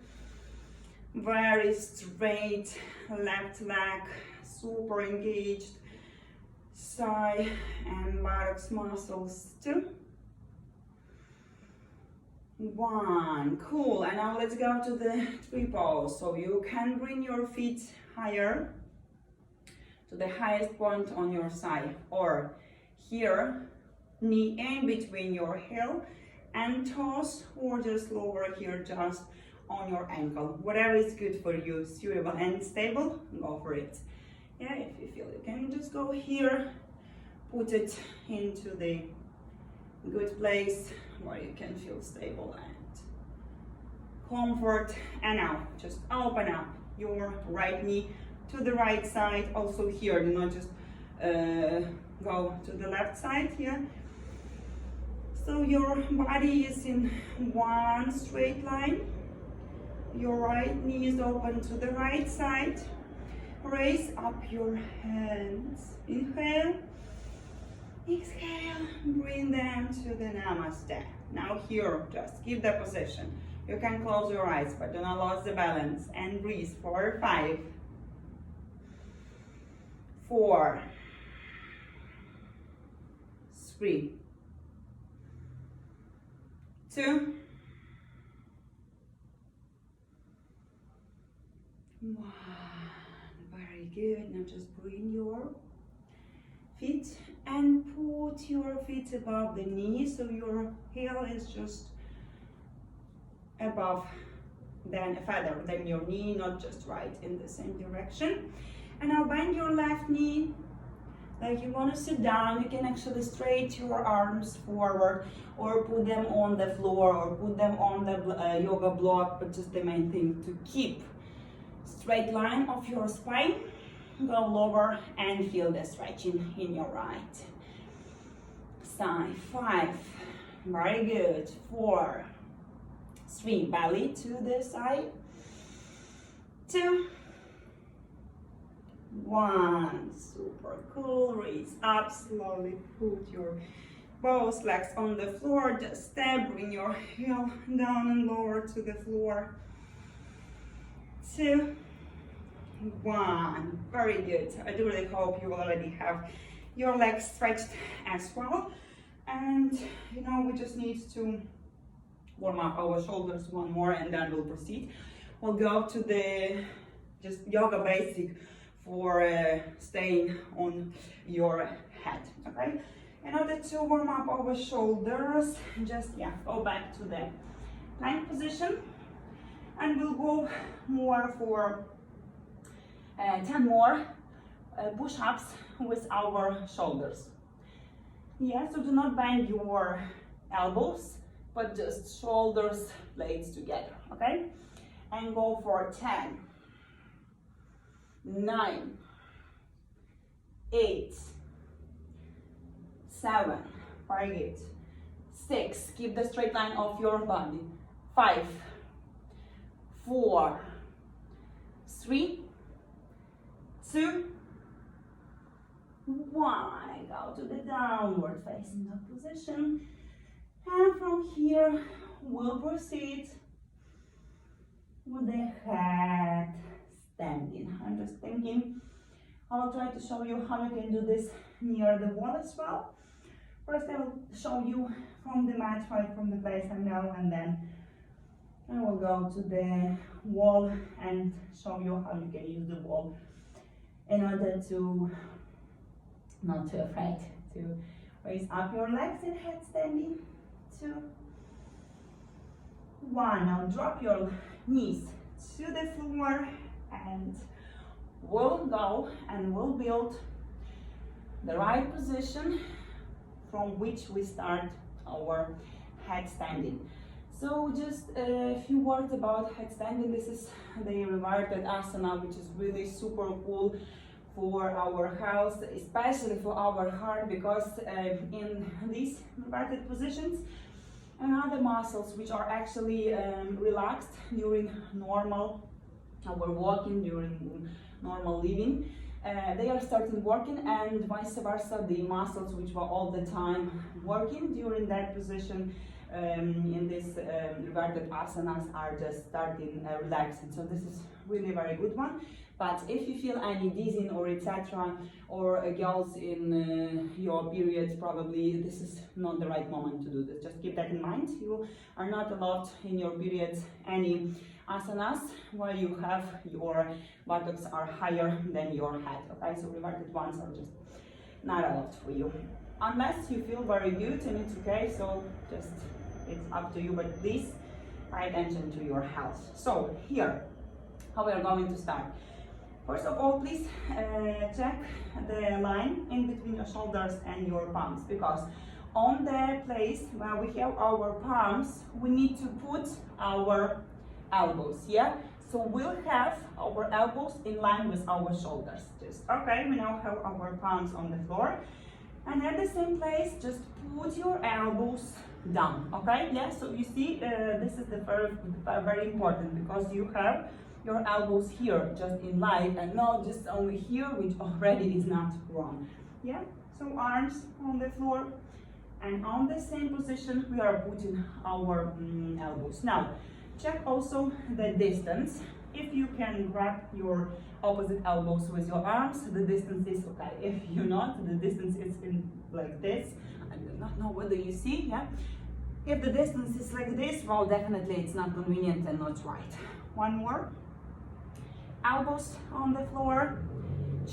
Very straight left leg, super engaged, thigh and buttocks muscles. 2, 1, cool. And now let's go to the tree pose. So you can bring your feet higher to the highest point on your side, or here, knee in between your heel and toes, or just lower here, just on your ankle. Whatever is good for you, suitable and stable, go for it. Yeah, if you feel you can just go here, put it into the good place where you can feel stable and comfort. And now just open up your right knee to the right side. Also here, do not just go to the left side here. So your body is in one straight line. Your right knee is open to the right side. Raise up your hands. Inhale. Exhale. Bring them to the namaste. Now here, just keep the position. You can close your eyes, but do not lose the balance. And breathe for 5, 4, 3, 2, 1. Very good. Now just bring your feet and put your feet above the knee, so your heel is just above, then further than your knee, not just right in the same direction. And now bend your left knee like you want to sit down. You can actually straight your arms forward, or put them on the floor, or put them on the yoga block, but just the main thing to keep straight line of your spine. Go lower and feel the stretching in your right side. 5, very good. 4, 3, belly to the side. 2, 1, super cool. Raise up slowly, put your both legs on the floor, just step, bring your heel down and lower to the floor. 2, 1, very good. I do really hope you already have your legs stretched as well. And you know, we just need to warm up our shoulders one more, and then we'll proceed. We'll go to the just yoga basic for staying on your head, okay? In order to warm up our shoulders, just go back to the plank position, and we'll go more for 10 more push-ups with our shoulders. So do not bend your elbows, but just shoulders, blades together, okay? and go for 10, 9, 8, 7, very good, 6, keep the straight line of your body, 5, 4, 3, 2, 1, go to the downward facing dog position, and from here we'll proceed with the head standing. I'm just thinking I'll try to show you how you can do this near the wall as well. First I will show you from the mat, right from the place I know, and then I will go to the wall and show you how you can use the wall in order to not too afraid to raise up your legs in headstanding. 2, 1. Now drop your knees to the floor and we'll go and we'll build the right position from which we start our headstanding. So just a few words about headstanding. This is the reverted asana, which is really super cool for our health, especially for our heart, because in these reverted positions and other muscles which are actually relaxed during normal our walking, during normal living, they are starting working, and vice versa, the muscles which were all the time working during that position in this reverted asanas are just starting relaxing. So this is really a very good one. But if you feel any dizzying or etc., or girls in your periods, probably this is not the right moment to do this. Just keep that in mind. You are not allowed in your periods any asanas where you have your buttocks are higher than your head. Okay, so reverted ones are just not allowed for you, unless you feel very good and it's okay. So just it's up to you, but please pay attention to your health. So here, how we are going to start. First of all, please check the line in between your shoulders and your palms, because on the place where we have our palms, we need to put our elbows, yeah? So we'll have our elbows in line with our shoulders. Just, okay, we now have our palms on the floor. And at the same place, just put your elbows down, okay? Yeah, so you see, this is the very important, because you have your elbows here just in line and not just only here, which already is not wrong. Yeah, so arms on the floor, and on the same position we are putting our elbows. Now check also the distance. If you can grab your opposite elbows with your arms, the distance is okay. If you're not, the distance is in like this. I do not know whether you see, yeah? If the distance is like this, well, definitely it's not convenient and not right. One more. Elbows on the floor,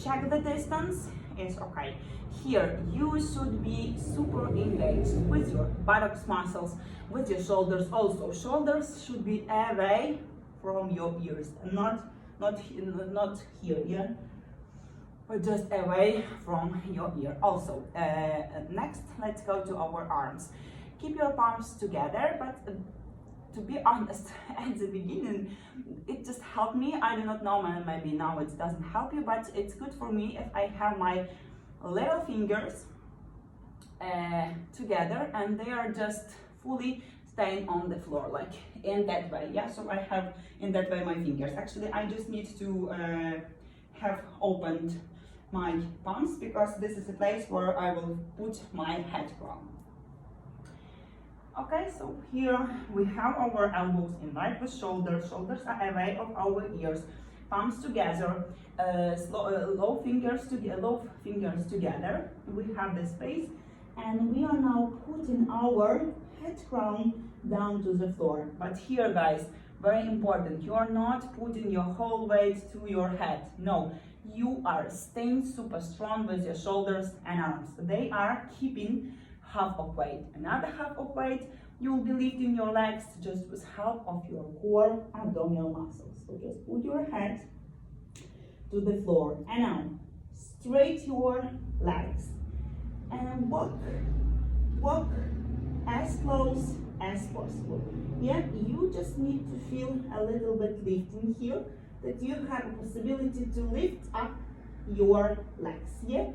check the distance, it's okay. Here, you should be super engaged with your buttocks muscles, with your shoulders also. Shoulders should be away from your ears, not here, yeah? But just away from your ear. Also, next, let's go to our arms. Keep your palms together, but to be honest, at the beginning, it just helped me. I do not know, maybe now it doesn't help you, but it's good for me if I have my little fingers together and they are just fully staying on the floor, like in that way. Yeah, so I have in that way my fingers. Actually, I just need to have opened my palms, because this is a place where I will put my head crown. Okay, so here we have our elbows in line with shoulders. Shoulders are away of our ears. Palms together, low fingers together. We have the space, and we are now putting our head crown down to the floor. But here, guys, very important, you are not putting your whole weight to your head. No, you are staying super strong with your shoulders and arms. They are keeping half of weight. Another half of weight, you will be lifting your legs just with help of your core abdominal muscles. So just put your head to the floor, and now straight your legs and walk as close as possible. Yeah, you just need to feel a little bit lifting here, that you have a possibility to lift up your legs. Yeah.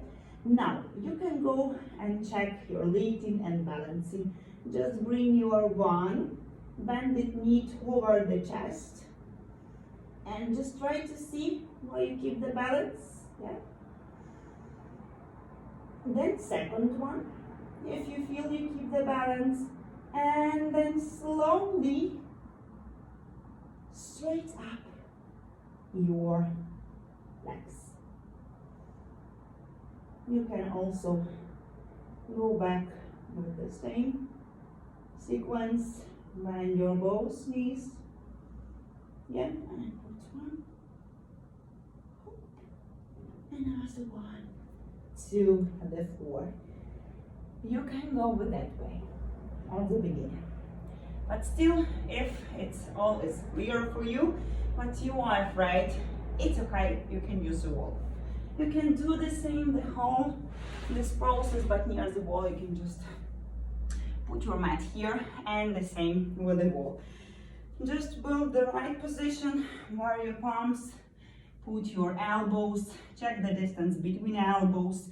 Now you can go and check your lifting and balancing. Just bring your one bended knee over the chest and just try to see how you keep the balance. Yeah. Then second one, if you feel you keep the balance, and then slowly straight up your legs. You can also go back with the same sequence, bend your both knees. Yeah, and put one, and another one to the floor. You can go with that way at the beginning. But still, if it's all is clear for you, but you are afraid, it's okay, you can use the wall. You can do the same, the whole, this process, but near the wall, you can just put your mat here, and the same with the wall. Just build the right position, where your palms, put your elbows, check the distance between elbows,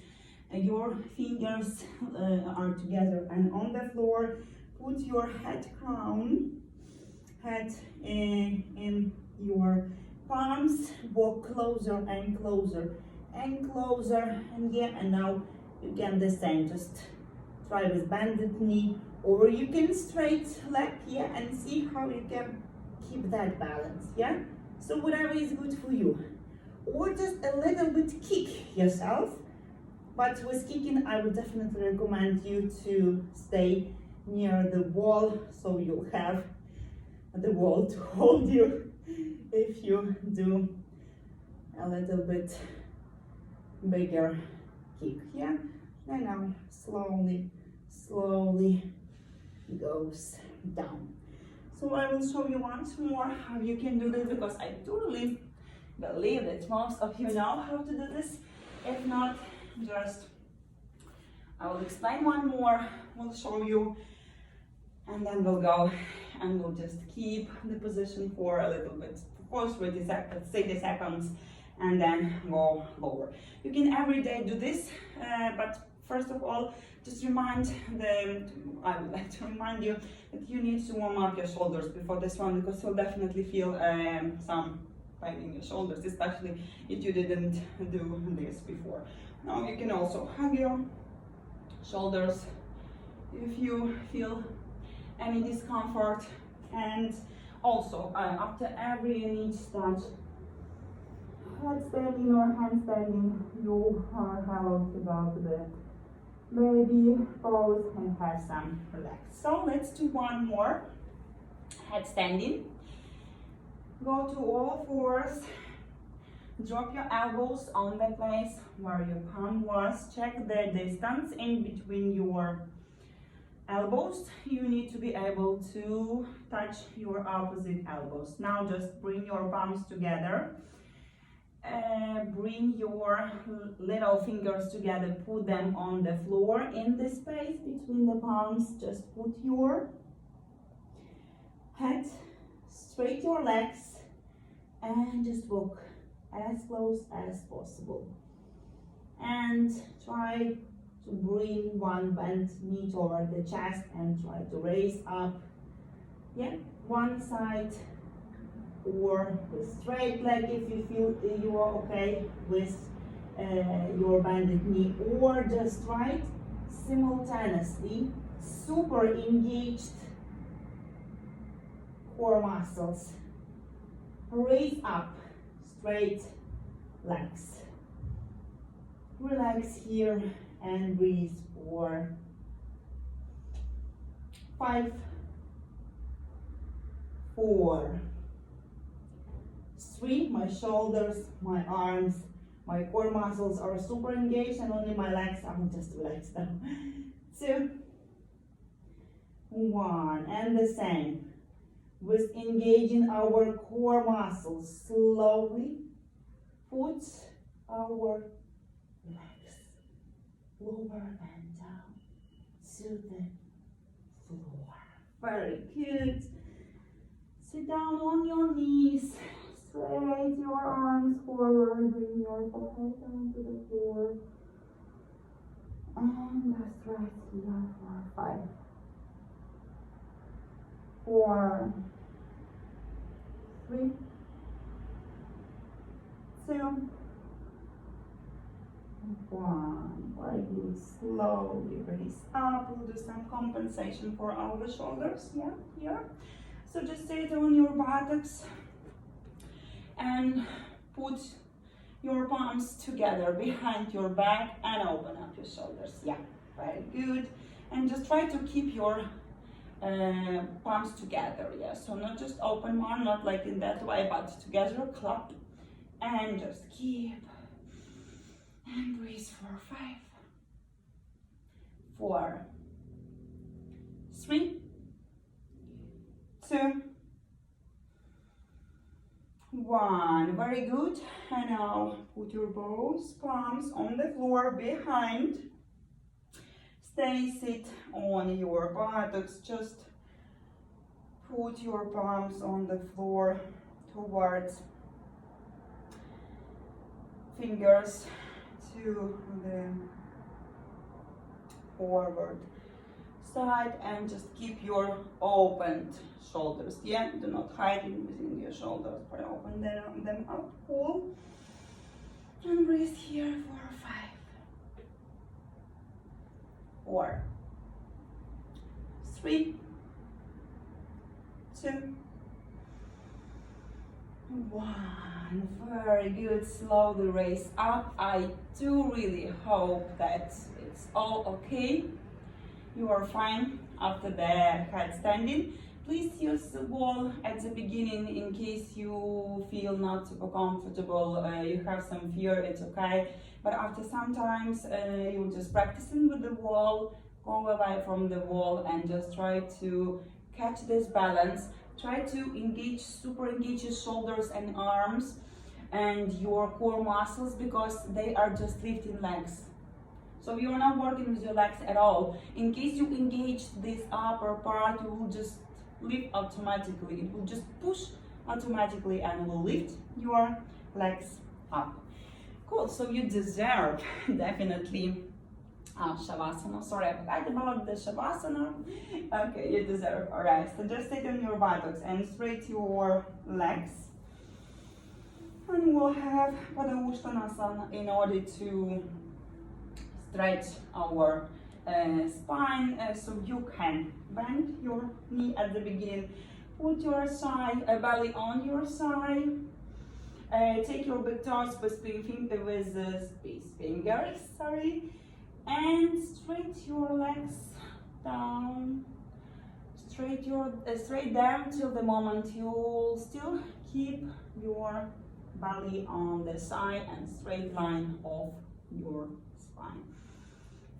your fingers are together and on the floor. Put your head in your palms, walk closer and closer and closer, and yeah, and now you can the same, just try with bended knee, or you can straight leg, yeah, and see how you can keep that balance, yeah. So whatever is good for you, or just a little bit kick yourself. But with kicking, I would definitely recommend you to stay near the wall, so you'll have the wall to hold you if you do a little bit bigger kick, yeah? And now slowly goes down. So I will show you once more how you can do this, because I do really believe that most of you know how to do this. If not, just I will explain one more, we'll show you, and then we'll go and we'll just keep the position for a little bit, for 30 seconds, and then go lower. You can every day do this, but first of all, just I would like to remind you that you need to warm up your shoulders before this one, because you'll definitely feel some pain in your shoulders, especially if you didn't do this before. Now you can also hug your shoulders if you feel any discomfort, and also after every knee touch, headstanding or handstanding, you are allowed to go to the baby pose and have some relax. So let's do one more headstanding. Go to all fours. Drop your elbows on the place where your palm was. Check the distance in between your elbows. You need to be able to touch your opposite elbows. Now just bring your palms together. Bring your little fingers together. Put them on the floor in the space between the palms. Just put your head, straight your legs, and just walk as close as possible, and try to bring one bent knee toward the chest and try to raise up, yeah, one side, or with straight leg if you feel you are okay with your bended knee, or just right simultaneously super engaged core muscles. Raise up straight legs. Relax here and breathe for 5, 4, 3. My shoulders, my arms, my core muscles are super engaged, and only my legs, I'm just relaxed now. 2, 1, and the same. With engaging our core muscles, slowly put our legs lower and down to the floor. Very good. Sit down on your knees. Straight your arms forward. Bring your forehead down to the floor. And just rest here for 5, 4, 3, 2, 1. Very good. Slowly raise up. We'll do some compensation for our shoulders. Yeah, here. So just sit on your buttocks and put your palms together behind your back and open up your shoulders. Yeah, very good. And just try to keep your palms together. Yeah, so not just open one, not like in that way, but together, clap. And just keep. And breathe for 5, 4, 3, 2, 1. Very good. And now put your both palms on the floor behind. Stay sit on your buttocks. Just put your palms on the floor towards fingers to the forward side, and just keep your opened shoulders. Yeah, do not hide in within your shoulders, but open them up. Cool. And breathe here for 5, 4, 3, 2, 1. Very good. Slowly raise up. I do really hope that it's all okay. You are fine after the headstanding. Please use the wall at the beginning in case you feel not super comfortable, you have some fear, it's okay. But after sometimes you're just practicing with the wall, go away from the wall and just try to catch this balance. Try to super engage your shoulders and arms and your core muscles, because they are just lifting legs. So you're not working with your legs at all. In case you engage this upper part, you will just lift automatically. It will just push automatically and will lift your legs up. Cool, so you deserve definitely Shavasana. Sorry, I forgot about the Shavasana. Okay, you deserve. Alright, so just sit on your buttocks and straight your legs. And we'll have Padaushtanasana in order to stretch our spine, so you can bend your knee at the beginning, put your side, belly on your side, take your big toes with fingers, and straight your legs down, straight down till the moment you'll still keep your belly on the side and straight line of your spine.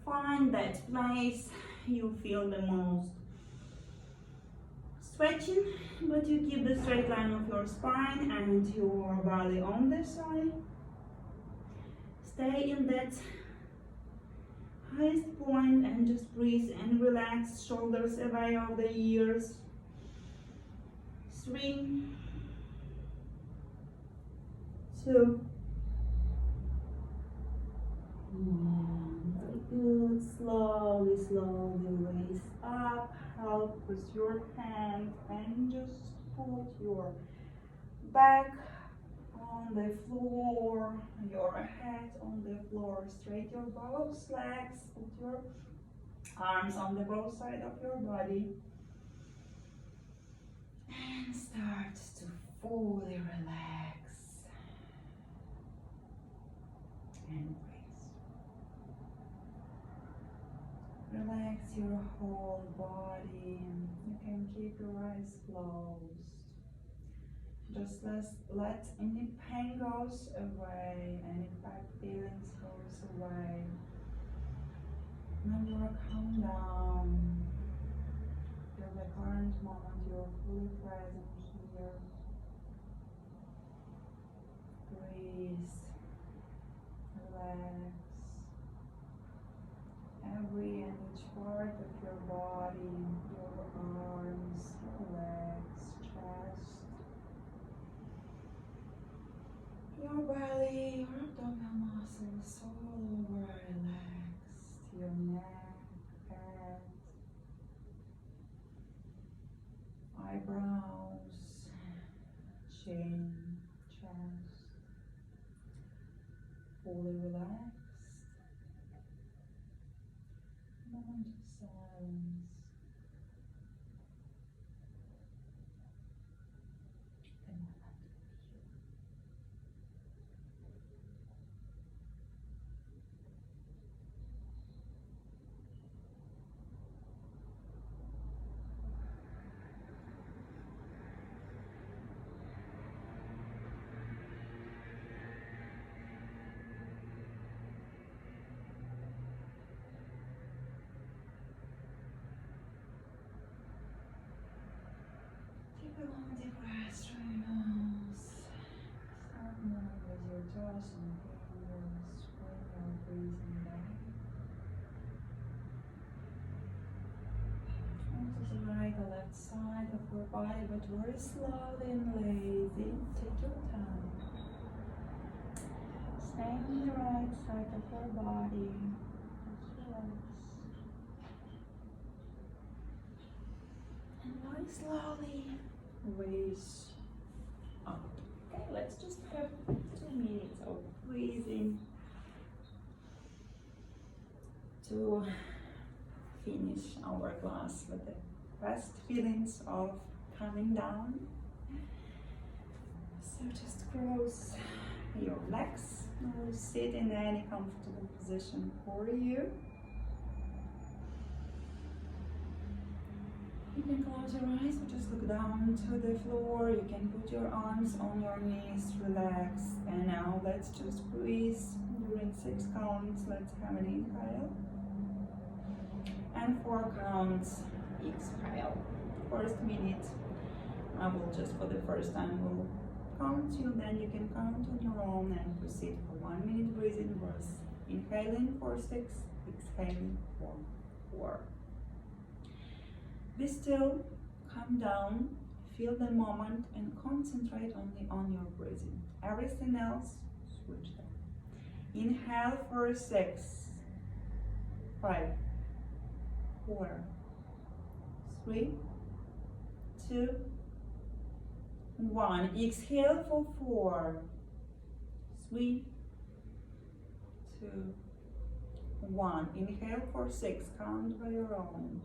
Find that place you feel the most stretching, but you keep the straight line of your spine and your belly on the side. Stay in that highest point and just breathe and relax, shoulders away of the ears. 3, 2, 1. Very good. Slowly raise up. Help with your hand and just put your back on the floor, your head on the floor. Straight your both legs. Put your arms on the both sides of your body. And start to fully relax. And relax your whole body. You can keep your eyes closed. Just let any pain goes away, any bad feelings goes away. Remember, calm down. Feel the current moment, you're fully present here. Breathe. Relax. Every and each part of your body, your muscles all over relaxed. Your neck, head, eyebrows, chin, chest, fully relaxed. Moment of silence. The moment with you. Take a long deep breath through your nose. Start moving with your toes and fingers when you're breathing down. Turn to the right or left side of your body, but very slowly and lazy. Take your time. Stay on the right side of your body. Just relax. And very slowly raise up. Okay, let's just have 2 minutes of breathing to finish our class with the best feelings of coming down. So just cross your legs or sit in any comfortable position for you. You can close your eyes or just look down to the floor. You can put your arms on your knees, relax. And now let's just breathe during 6 counts. Let's have an inhale. And 4 counts, exhale. First minute, I will just for the first time will count you, then you can count on your own and proceed for 1 minute breathing verse. Inhaling for 6, exhaling for 4. Be still, calm down, feel the moment and concentrate only on your breathing. Everything else, switch them. Inhale for 6, 5, 4, 3, 2, 1. Exhale for 4, 3, 2, 1. Inhale for 6. Count by your own.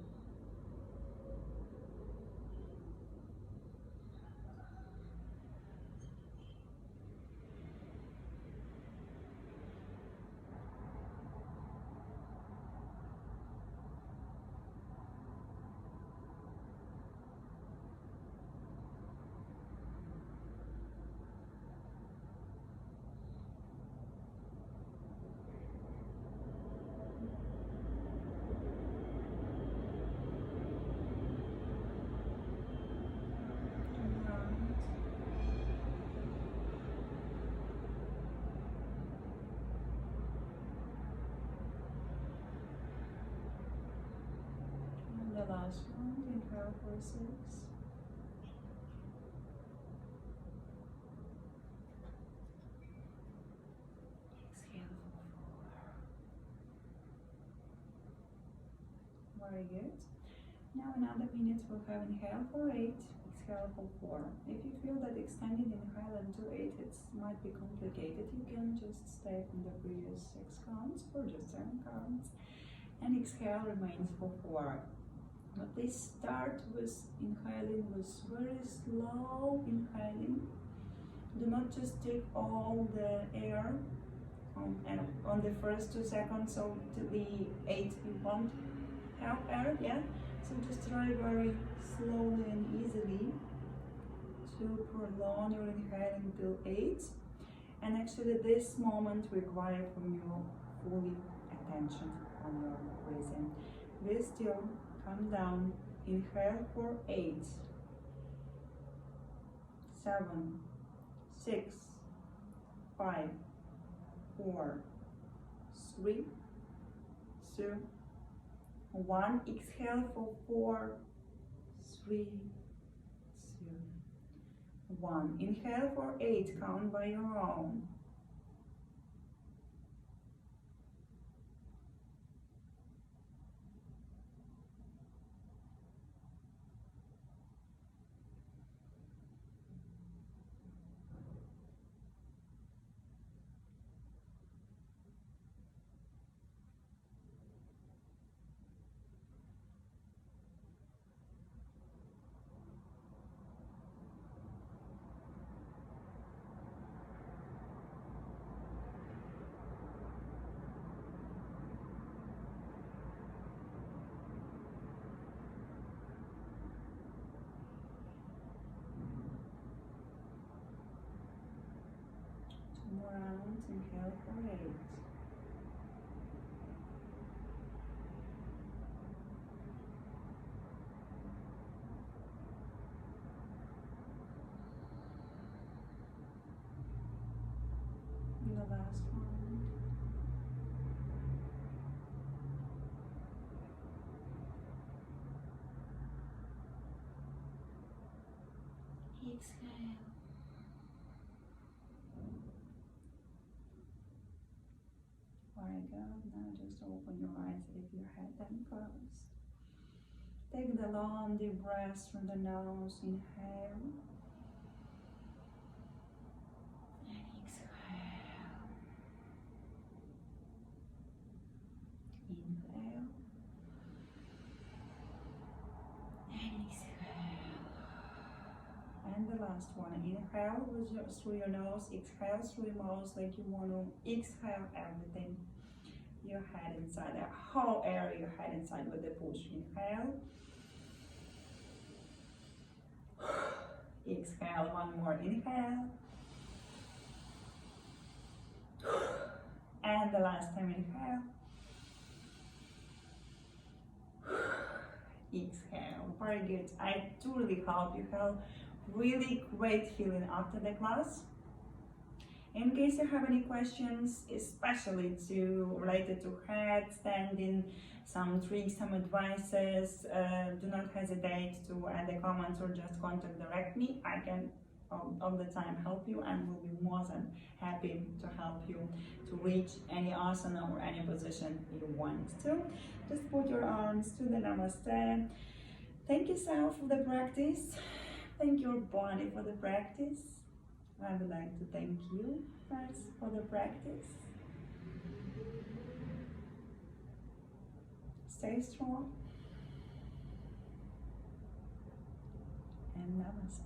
The last one, inhale for 6. Exhale for 4. Very good. Now another minute we'll have inhale for 8, exhale for 4. If you feel that extending inhale into 8 it might be complicated, you can just stay from the previous 6 counts for just 7 counts. And exhale remains for 4. But please start with inhaling with very slow inhaling. Do not just take all the air on the first 2 seconds, so to the 8 you won't have air, yeah? So just try very slowly and easily to prolong your inhaling till 8. And actually this moment requires from you fully attention on your breathing. Be still. Calm down. Inhale for 8, 7, 6, 5, 4, 3, 2, 1. Exhale for 4, 3, 2, 1. Inhale for 8. Count by your own. Inhale for 8. And the last one. Exhale. Very good. Now just open your eyes if your head then closed. Take the long deep breaths from the nose. Inhale. And exhale. Inhale. And exhale. And the last one. Inhale through your nose. Exhale through your mouth like you want to exhale everything. Your head inside, that whole area, your head inside with the push. Inhale. Exhale, one more inhale. And the last time, inhale. Exhale, very good. I truly hope you have really great feeling after the class. In case you have any questions, especially related to headstanding, some tricks, some advices, do not hesitate to add a comment or just contact direct me. I can all the time help you and will be more than happy to help you to reach any asana or any position you want to. Just put your arms to the namaste. Thank yourself for the practice. Thank your body for the practice. I would like to thank you first for the practice. Stay strong. And namaste.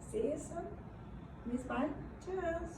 See you soon. Miss Bye. Cheers.